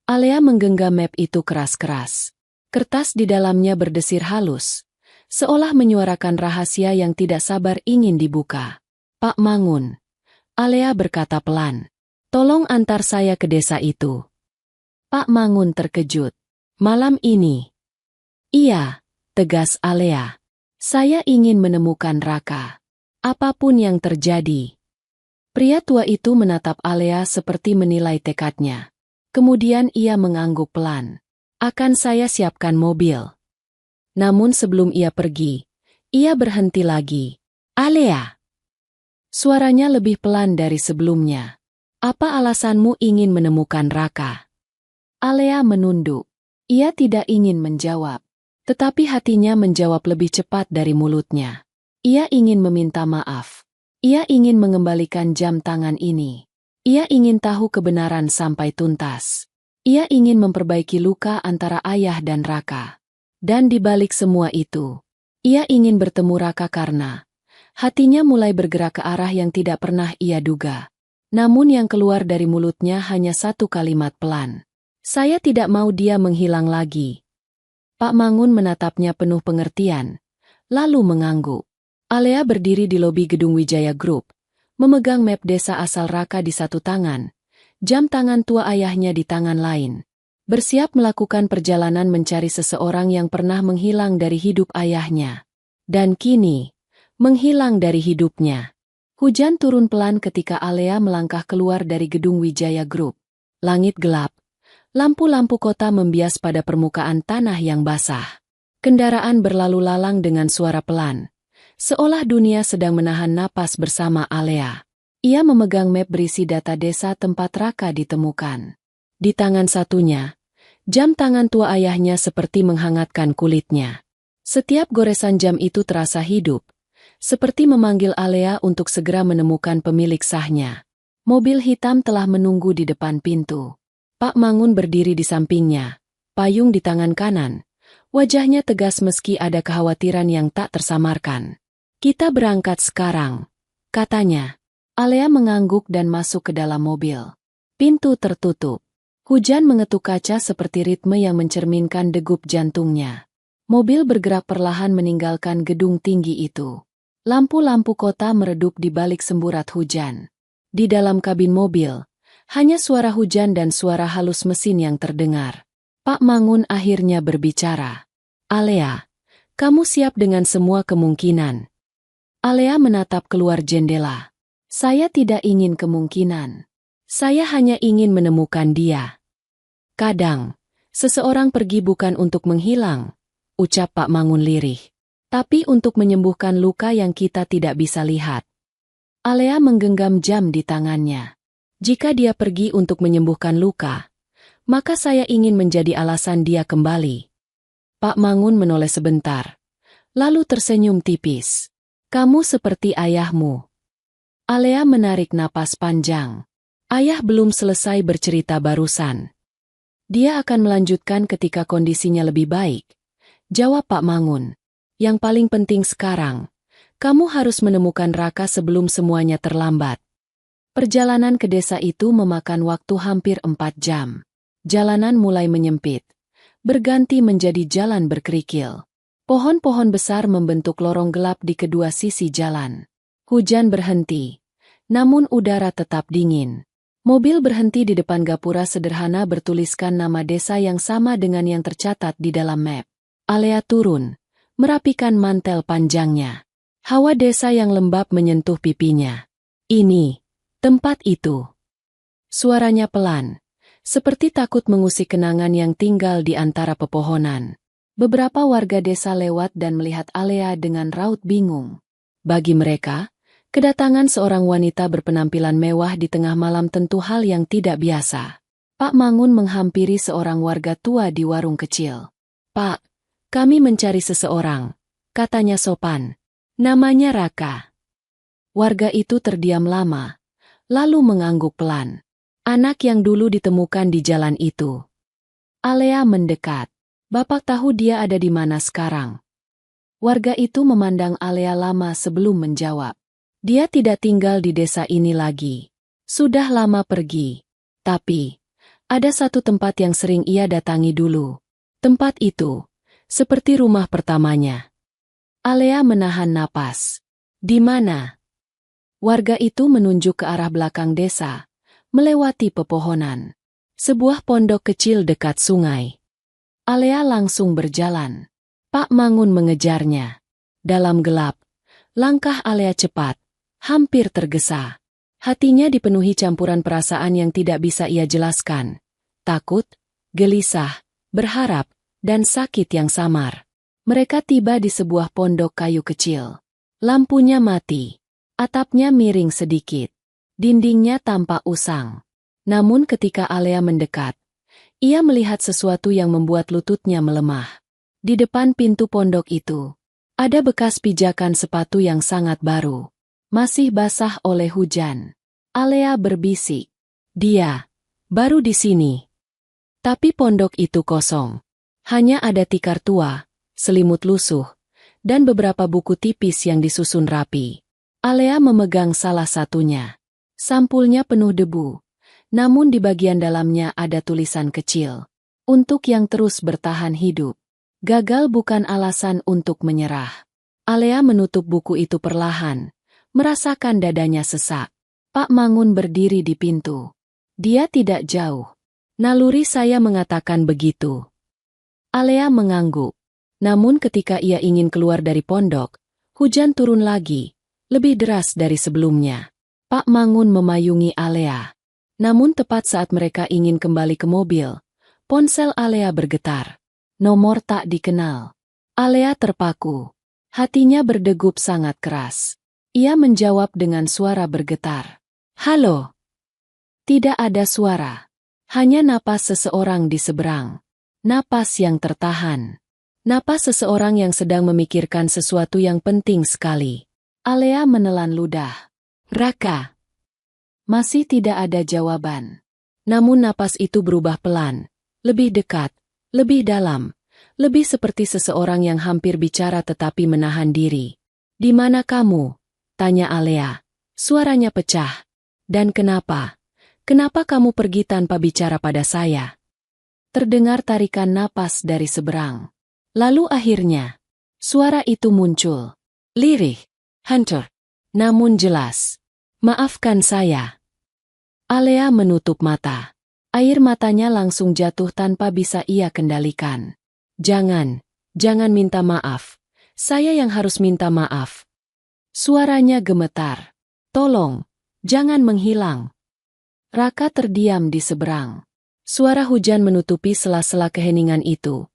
[SPEAKER 1] Alea menggenggam map itu keras-keras. Kertas di dalamnya berdesir halus, seolah menyuarakan rahasia yang tidak sabar ingin dibuka. Pak Mangun, Alea berkata pelan, tolong antar saya ke desa itu. Pak Mangun terkejut. Malam ini? Iya, tegas Alea. Saya ingin menemukan Raka. Apapun yang terjadi. Pria tua itu menatap Alea seperti menilai tekadnya. Kemudian ia mengangguk pelan. Akan saya siapkan mobil. Namun sebelum ia pergi, ia berhenti lagi. Alea! Suaranya lebih pelan dari sebelumnya. Apa alasanmu ingin menemukan Raka? Alea menunduk. Ia tidak ingin menjawab. Tetapi hatinya menjawab lebih cepat dari mulutnya. Ia ingin meminta maaf. Ia ingin mengembalikan jam tangan ini. Ia ingin tahu kebenaran sampai tuntas. Ia ingin memperbaiki luka antara ayah dan Raka. Dan di balik semua itu, ia ingin bertemu Raka karena hatinya mulai bergerak ke arah yang tidak pernah ia duga. Namun yang keluar dari mulutnya hanya satu kalimat pelan. Saya tidak mau dia menghilang lagi. Pak Mangun menatapnya penuh pengertian, lalu mengangguk. Alea berdiri di lobi gedung Wijaya Group, memegang map desa asal Raka di satu tangan, jam tangan tua ayahnya di tangan lain. Bersiap melakukan perjalanan mencari seseorang yang pernah menghilang dari hidup ayahnya. Dan kini, menghilang dari hidupnya. Hujan turun pelan ketika Alea melangkah keluar dari gedung Wijaya Group. Langit gelap. Lampu-lampu kota membias pada permukaan tanah yang basah. Kendaraan berlalu lalang dengan suara pelan. Seolah dunia sedang menahan napas bersama Alea. Ia memegang map berisi data desa tempat Raka ditemukan. Di tangan satunya, jam tangan tua ayahnya seperti menghangatkan kulitnya. Setiap goresan jam itu terasa hidup. Seperti memanggil Alea untuk segera menemukan pemilik sahnya. Mobil hitam telah menunggu di depan pintu. Pak Mangun berdiri di sampingnya, payung di tangan kanan. Wajahnya tegas meski ada kekhawatiran yang tak tersamarkan. Kita berangkat sekarang, katanya. Alea mengangguk dan masuk ke dalam mobil. Pintu tertutup. Hujan mengetuk kaca seperti ritme yang mencerminkan degup jantungnya. Mobil bergerak perlahan meninggalkan gedung tinggi itu. Lampu-lampu kota meredup di balik semburat hujan. Di dalam kabin mobil, Hanya suara hujan dan suara halus mesin yang terdengar. Pak Mangun akhirnya berbicara. Alea, kamu siap dengan semua kemungkinan? Alea menatap keluar jendela. Saya tidak ingin kemungkinan. Saya hanya ingin menemukan dia. Kadang, seseorang pergi bukan untuk menghilang, ucap Pak Mangun lirih, tapi untuk menyembuhkan luka yang kita tidak bisa lihat. Alea menggenggam jam di tangannya. Jika dia pergi untuk menyembuhkan luka, maka saya ingin menjadi alasan dia kembali. Pak Mangun menoleh sebentar, lalu tersenyum tipis. Kamu seperti ayahmu. Alea menarik napas panjang. Ayah belum selesai bercerita barusan. Dia akan melanjutkan ketika kondisinya lebih baik, jawab Pak Mangun. Yang paling penting sekarang, kamu harus menemukan Raka sebelum semuanya terlambat. Perjalanan ke desa itu memakan waktu hampir 4 jam. Jalanan mulai menyempit, berganti menjadi jalan berkerikil. Pohon-pohon besar membentuk lorong gelap di kedua sisi jalan. Hujan berhenti, namun udara tetap dingin. Mobil berhenti di depan gapura sederhana bertuliskan nama desa yang sama dengan yang tercatat di dalam map. Alea turun, merapikan mantel panjangnya. Hawa desa yang lembab menyentuh pipinya. Ini, tempat itu. Suaranya pelan, seperti takut mengusik kenangan yang tinggal di antara pepohonan. Beberapa warga desa lewat dan melihat Alea dengan raut bingung. Bagi mereka, kedatangan seorang wanita berpenampilan mewah di tengah malam tentu hal yang tidak biasa. Pak Mangun menghampiri seorang warga tua di warung kecil. Pak, kami mencari seseorang, katanya sopan. Namanya Raka. Warga itu terdiam lama, lalu mengangguk pelan. Anak yang dulu ditemukan di jalan itu. Alea mendekat. Bapak tahu dia ada di mana sekarang? Warga itu memandang Alea lama sebelum menjawab. Dia tidak tinggal di desa ini lagi. Sudah lama pergi. Tapi, ada satu tempat yang sering ia datangi dulu. Tempat itu, seperti rumah pertamanya. Alea menahan napas. Di mana? Warga itu menunjuk ke arah belakang desa, melewati pepohonan. Sebuah pondok kecil dekat sungai. Alea langsung berjalan. Pak Mangun mengejarnya. Dalam gelap, langkah Alea cepat, hampir tergesa. Hatinya dipenuhi campuran perasaan yang tidak bisa ia jelaskan. Takut, gelisah, berharap, dan sakit yang samar. Mereka tiba di sebuah pondok kayu kecil. Lampunya mati. Atapnya miring sedikit. Dindingnya tampak usang. Namun ketika Alea mendekat, ia melihat sesuatu yang membuat lututnya melemah. Di depan pintu pondok itu, ada bekas pijakan sepatu yang sangat baru. Masih basah oleh hujan. Alea berbisik. Dia, baru di sini. Tapi pondok itu kosong. Hanya ada tikar tua, selimut lusuh, dan beberapa buku tipis yang disusun rapi. Alea memegang salah satunya. Sampulnya penuh debu, namun di bagian dalamnya ada tulisan kecil. Untuk yang terus bertahan hidup. Gagal bukan alasan untuk menyerah. Alea menutup buku itu perlahan, merasakan dadanya sesak. Pak Mangun berdiri di pintu. Dia tidak jauh. Naluri saya mengatakan begitu. Alea mengangguk. Namun ketika ia ingin keluar dari pondok, hujan turun lagi, lebih deras dari sebelumnya. Pak Mangun memayungi Alea. Namun tepat saat mereka ingin kembali ke mobil, ponsel Alea bergetar. Nomor tak dikenal. Alea terpaku. Hatinya berdegup sangat keras. Ia menjawab dengan suara bergetar. Halo. Tidak ada suara. Hanya napas seseorang di seberang. Napas yang tertahan. Napas seseorang yang sedang memikirkan sesuatu yang penting sekali. Alea menelan ludah. Raka. Masih tidak ada jawaban. Namun napas itu berubah pelan. Lebih dekat, lebih dalam. Lebih seperti seseorang yang hampir bicara tetapi menahan diri. Di mana kamu? Tanya Alea. Suaranya pecah. Dan kenapa? Kenapa kamu pergi tanpa bicara pada saya? Terdengar tarikan napas dari seberang. Lalu akhirnya, suara itu muncul. Lirih, hancur, namun jelas. Maafkan saya. Alea menutup mata. Air matanya langsung jatuh tanpa bisa ia kendalikan. Jangan minta maaf. Saya yang harus minta maaf. Suaranya gemetar. Tolong, jangan menghilang. Raka terdiam di seberang. Suara hujan menutupi sela-sela keheningan itu.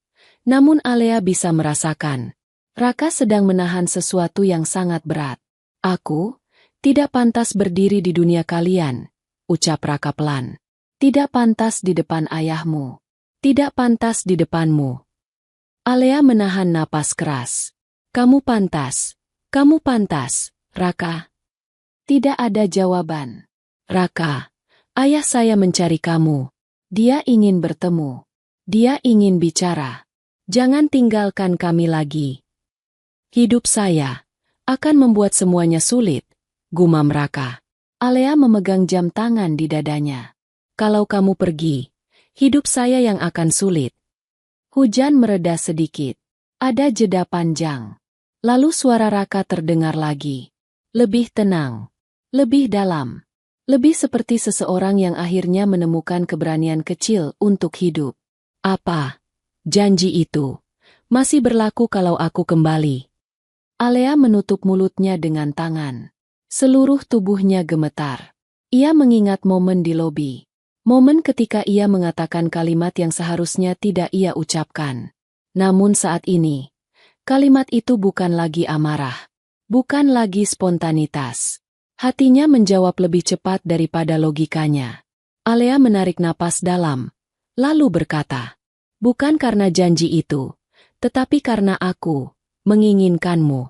[SPEAKER 1] Namun Alea bisa merasakan. Raka sedang menahan sesuatu yang sangat berat. Aku tidak pantas berdiri di dunia kalian, ucap Raka pelan. Tidak pantas di depan ayahmu. Tidak pantas di depanmu. Alea menahan napas keras. Kamu pantas, Raka. Tidak ada jawaban. Raka, ayah saya mencari kamu. Dia ingin bertemu. Dia ingin bicara. Jangan tinggalkan kami lagi. Hidup saya akan membuat semuanya sulit, gumam Raka. Alea memegang jam tangan di dadanya. Kalau kamu pergi, hidup saya yang akan sulit. Hujan mereda sedikit. Ada jeda panjang. Lalu suara Raka terdengar lagi. Lebih tenang. Lebih dalam. Lebih seperti seseorang yang akhirnya menemukan keberanian kecil untuk hidup. Apa? Janji itu masih berlaku kalau aku kembali. Alea menutup mulutnya dengan tangan. Seluruh tubuhnya gemetar. Ia mengingat momen di lobi. Momen ketika ia mengatakan kalimat yang seharusnya tidak ia ucapkan. Namun saat ini, kalimat itu bukan lagi amarah. Bukan lagi spontanitas. Hatinya menjawab lebih cepat daripada logikanya. Alea menarik napas dalam, lalu berkata, bukan karena janji itu, tetapi karena aku menginginkanmu.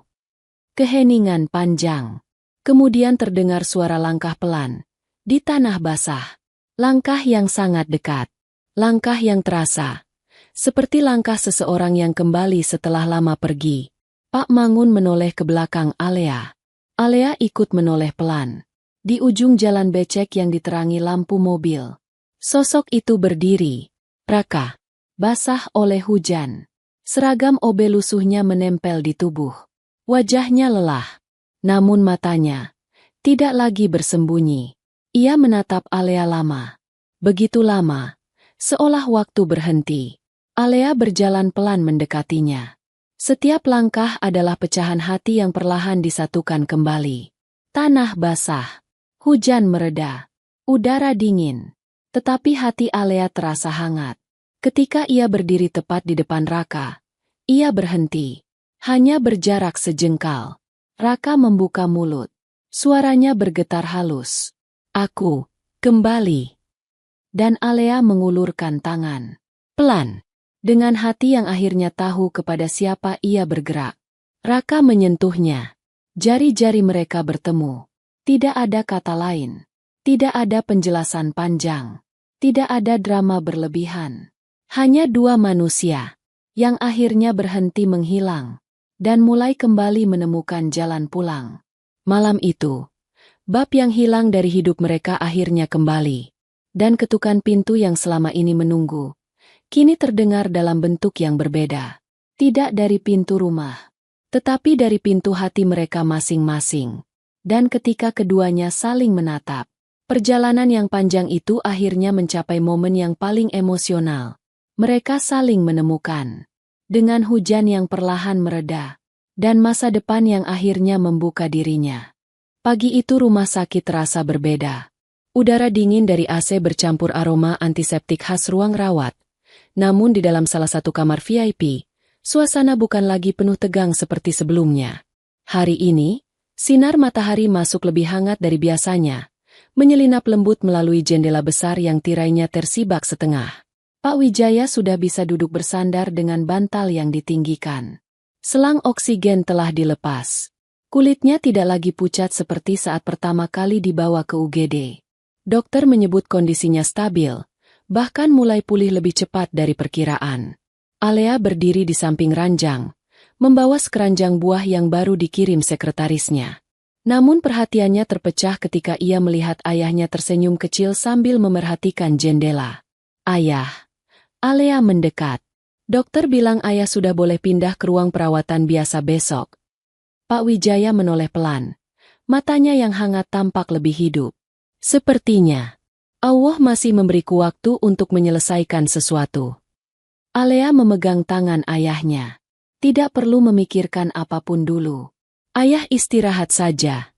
[SPEAKER 1] Keheningan panjang. Kemudian terdengar suara langkah pelan. Di tanah basah. Langkah yang sangat dekat. Langkah yang terasa. Seperti langkah seseorang yang kembali setelah lama pergi. Pak Mangun menoleh ke belakang Alea. Alea ikut menoleh pelan. Di ujung jalan becek yang diterangi lampu mobil. Sosok itu berdiri. Raka. Basah oleh hujan. Seragam OB lusuhnya menempel di tubuh. Wajahnya lelah. Namun matanya tidak lagi bersembunyi. Ia menatap Alea lama. Begitu lama. Seolah waktu berhenti. Alea berjalan pelan mendekatinya. Setiap langkah adalah pecahan hati yang perlahan disatukan kembali. Tanah basah. Hujan mereda. Udara dingin. Tetapi hati Alea terasa hangat. Ketika ia berdiri tepat di depan Raka, ia berhenti. Hanya berjarak sejengkal. Raka membuka mulut. Suaranya bergetar halus. Aku kembali. Dan Alea mengulurkan tangan. Pelan. Dengan hati yang akhirnya tahu kepada siapa ia bergerak. Raka menyentuhnya. Jari-jari mereka bertemu. Tidak ada kata lain. Tidak ada penjelasan panjang. Tidak ada drama berlebihan. Hanya dua manusia yang akhirnya berhenti menghilang dan mulai kembali menemukan jalan pulang. Malam itu, bab yang hilang dari hidup mereka akhirnya kembali. Dan ketukan pintu yang selama ini menunggu, kini terdengar dalam bentuk yang berbeda. Tidak dari pintu rumah, tetapi dari pintu hati mereka masing-masing. Dan ketika keduanya saling menatap, perjalanan yang panjang itu akhirnya mencapai momen yang paling emosional. Mereka saling menemukan. Dengan hujan yang perlahan mereda, dan masa depan yang akhirnya membuka dirinya. Pagi itu rumah sakit terasa berbeda. Udara dingin dari AC bercampur aroma antiseptik khas ruang rawat. Namun di dalam salah satu kamar VIP, suasana bukan lagi penuh tegang seperti sebelumnya. Hari ini, sinar matahari masuk lebih hangat dari biasanya, menyelinap lembut melalui jendela besar yang tirainya tersibak setengah. Pak Wijaya sudah bisa duduk bersandar dengan bantal yang ditinggikan. Selang oksigen telah dilepas. Kulitnya tidak lagi pucat seperti saat pertama kali dibawa ke UGD. Dokter menyebut kondisinya stabil, bahkan mulai pulih lebih cepat dari perkiraan. Alea berdiri di samping ranjang, membawa sekeranjang buah yang baru dikirim sekretarisnya. Namun perhatiannya terpecah ketika ia melihat ayahnya tersenyum kecil sambil memerhatikan jendela. Ayah. Alea mendekat. Dokter bilang ayah sudah boleh pindah ke ruang perawatan biasa besok. Pak Wijaya menoleh pelan. Matanya yang hangat tampak lebih hidup. Sepertinya Allah masih memberiku waktu untuk menyelesaikan sesuatu. Alea memegang tangan ayahnya. Tidak perlu memikirkan apapun dulu. Ayah istirahat saja.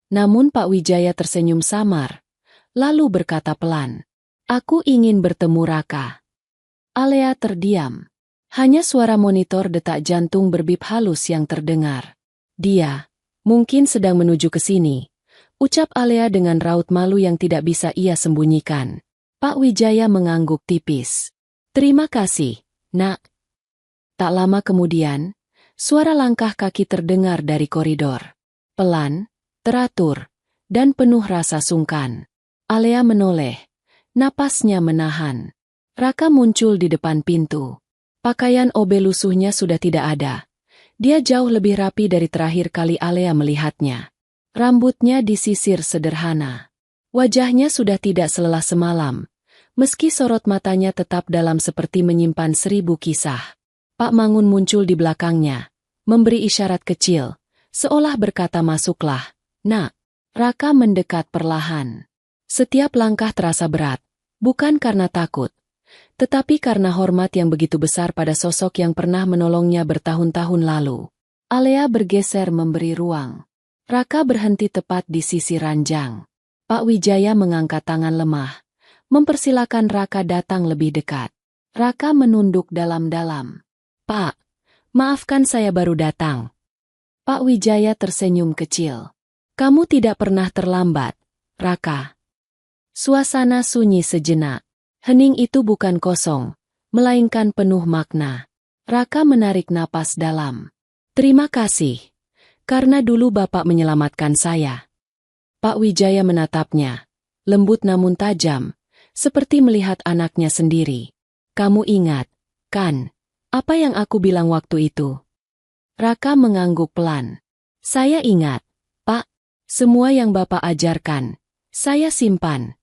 [SPEAKER 1] Namun Pak Wijaya tersenyum samar, lalu berkata pelan, "Aku ingin bertemu Raka." Alea terdiam. Hanya suara monitor detak jantung berbip halus yang terdengar. "Dia mungkin sedang menuju ke sini," ucap Alea dengan raut malu yang tidak bisa ia sembunyikan. Pak Wijaya mengangguk tipis. "Terima kasih, Nak." Tak lama kemudian, suara langkah kaki terdengar dari koridor. Pelan, teratur, dan penuh rasa sungkan. Alea menoleh, napasnya menahan. Raka muncul di depan pintu. Pakaian obe lusuhnya sudah tidak ada. Dia jauh lebih rapi dari terakhir kali Alea melihatnya. Rambutnya disisir sederhana. Wajahnya sudah tidak selelah semalam, meski sorot matanya tetap dalam seperti menyimpan 1000 kisah. Pak Mangun muncul di belakangnya, memberi isyarat kecil, seolah berkata masuklah, "Nak." Raka mendekat perlahan. Setiap langkah terasa berat, bukan karena takut, tetapi karena hormat yang begitu besar pada sosok yang pernah menolongnya bertahun-tahun lalu. Alea bergeser memberi ruang. Raka berhenti tepat di sisi ranjang. Pak Wijaya mengangkat tangan lemah, mempersilakan Raka datang lebih dekat. Raka menunduk dalam-dalam. "Pak, maafkan saya baru datang." Pak Wijaya tersenyum kecil. "Kamu tidak pernah terlambat, Raka." Suasana sunyi sejenak. Hening itu bukan kosong, melainkan penuh makna. Raka menarik napas dalam. "Terima kasih, karena dulu Bapak menyelamatkan saya." Pak Wijaya menatapnya, lembut namun tajam, seperti melihat anaknya sendiri. "Kamu ingat, kan, apa yang aku bilang waktu itu?" Raka mengangguk pelan. "Saya ingat, Pak. Semua yang Bapak ajarkan, saya simpan."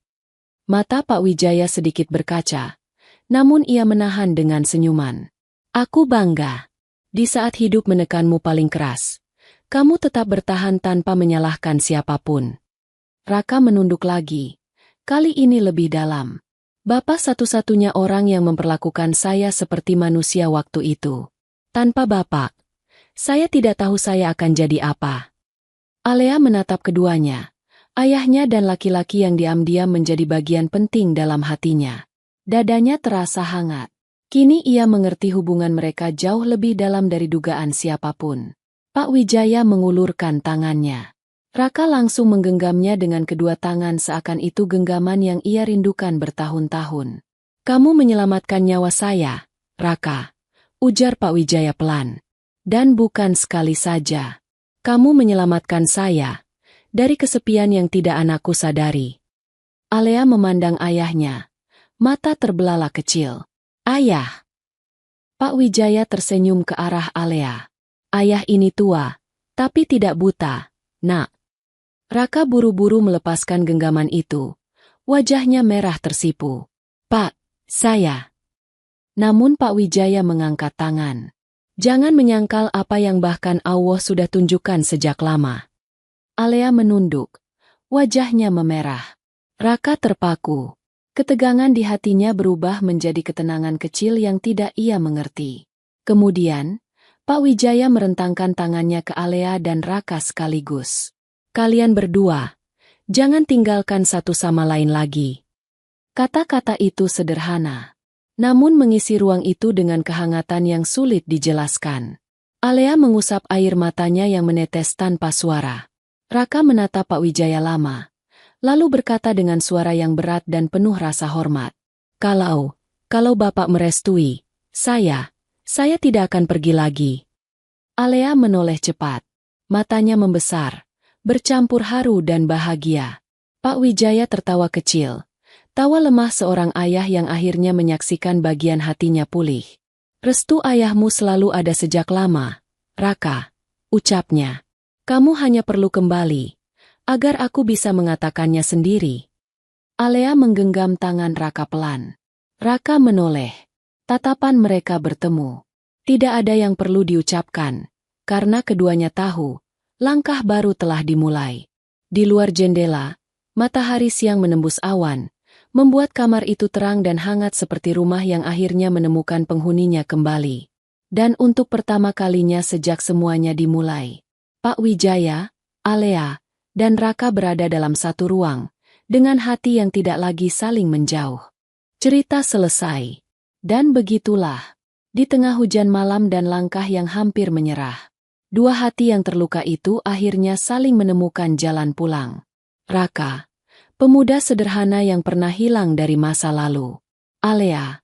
[SPEAKER 1] Mata Pak Wijaya sedikit berkaca, namun ia menahan dengan senyuman. "Aku bangga. Di saat hidup menekanmu paling keras, kamu tetap bertahan tanpa menyalahkan siapapun." Raka menunduk lagi, kali ini lebih dalam. "Bapak satu-satunya orang yang memperlakukan saya seperti manusia waktu itu. Tanpa Bapak, saya tidak tahu saya akan jadi apa." Alea menatap keduanya. Ayahnya dan laki-laki yang diam-diam menjadi bagian penting dalam hatinya. Dadanya terasa hangat. Kini ia mengerti hubungan mereka jauh lebih dalam dari dugaan siapapun. Pak Wijaya mengulurkan tangannya. Raka langsung menggenggamnya dengan kedua tangan seakan itu genggaman yang ia rindukan bertahun-tahun. "Kamu menyelamatkan nyawa saya, Raka," ujar Pak Wijaya pelan. "Dan bukan sekali saja. Kamu menyelamatkan saya dari kesepian yang tidak anakku sadari." Alea memandang ayahnya. Mata terbelalak kecil. "Ayah." Pak Wijaya tersenyum ke arah Alea. "Ayah ini tua, tapi tidak buta, Nak." Raka buru-buru melepaskan genggaman itu. Wajahnya merah tersipu. "Pak, saya." Namun Pak Wijaya mengangkat tangan. "Jangan menyangkal apa yang bahkan Allah sudah tunjukkan sejak lama." Alea menunduk. Wajahnya memerah. Raka terpaku. Ketegangan di hatinya berubah menjadi ketenangan kecil yang tidak ia mengerti. Kemudian, Pak Wijaya merentangkan tangannya ke Alea dan Raka sekaligus. "Kalian berdua, jangan tinggalkan satu sama lain lagi." Kata-kata itu sederhana, namun mengisi ruang itu dengan kehangatan yang sulit dijelaskan. Alea mengusap air matanya yang menetes tanpa suara. Raka menatap Pak Wijaya lama, lalu berkata dengan suara yang berat dan penuh rasa hormat. Kalau Bapak merestui, saya tidak akan pergi lagi." Alea menoleh cepat. Matanya membesar, bercampur haru dan bahagia. Pak Wijaya tertawa kecil, tawa lemah seorang ayah yang akhirnya menyaksikan bagian hatinya pulih. "Restu ayahmu selalu ada sejak lama, Raka," ucapnya. "Kamu hanya perlu kembali, agar aku bisa mengatakannya sendiri." Alea menggenggam tangan Raka pelan. Raka menoleh. Tatapan mereka bertemu. Tidak ada yang perlu diucapkan, karena keduanya tahu, langkah baru telah dimulai. Di luar jendela, matahari siang menembus awan, membuat kamar itu terang dan hangat seperti rumah yang akhirnya menemukan penghuninya kembali. Dan untuk pertama kalinya sejak semuanya dimulai, Pak Wijaya, Alea, dan Raka berada dalam satu ruang, dengan hati yang tidak lagi saling menjauh. Cerita selesai. Dan begitulah, di tengah hujan malam dan langkah yang hampir menyerah, dua hati yang terluka itu akhirnya saling menemukan jalan pulang. Raka, pemuda sederhana yang pernah hilang dari masa lalu. Alea,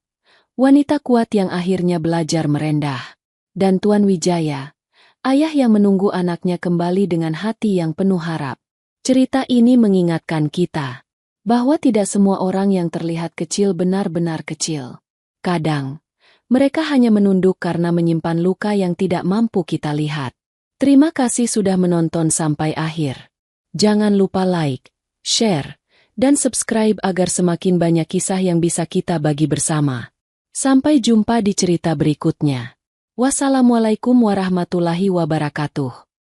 [SPEAKER 1] wanita kuat yang akhirnya belajar merendah. Dan Tuan Wijaya, ayah yang menunggu anaknya kembali dengan hati yang penuh harap. Cerita ini mengingatkan kita bahwa tidak semua orang yang terlihat kecil benar-benar kecil. Kadang, mereka hanya menunduk karena menyimpan luka yang tidak mampu kita lihat. Terima kasih sudah menonton sampai akhir. Jangan lupa like, share, dan subscribe agar semakin banyak kisah yang bisa kita bagi bersama. Sampai jumpa di cerita berikutnya. Wassalamualaikum warahmatullahi wabarakatuh.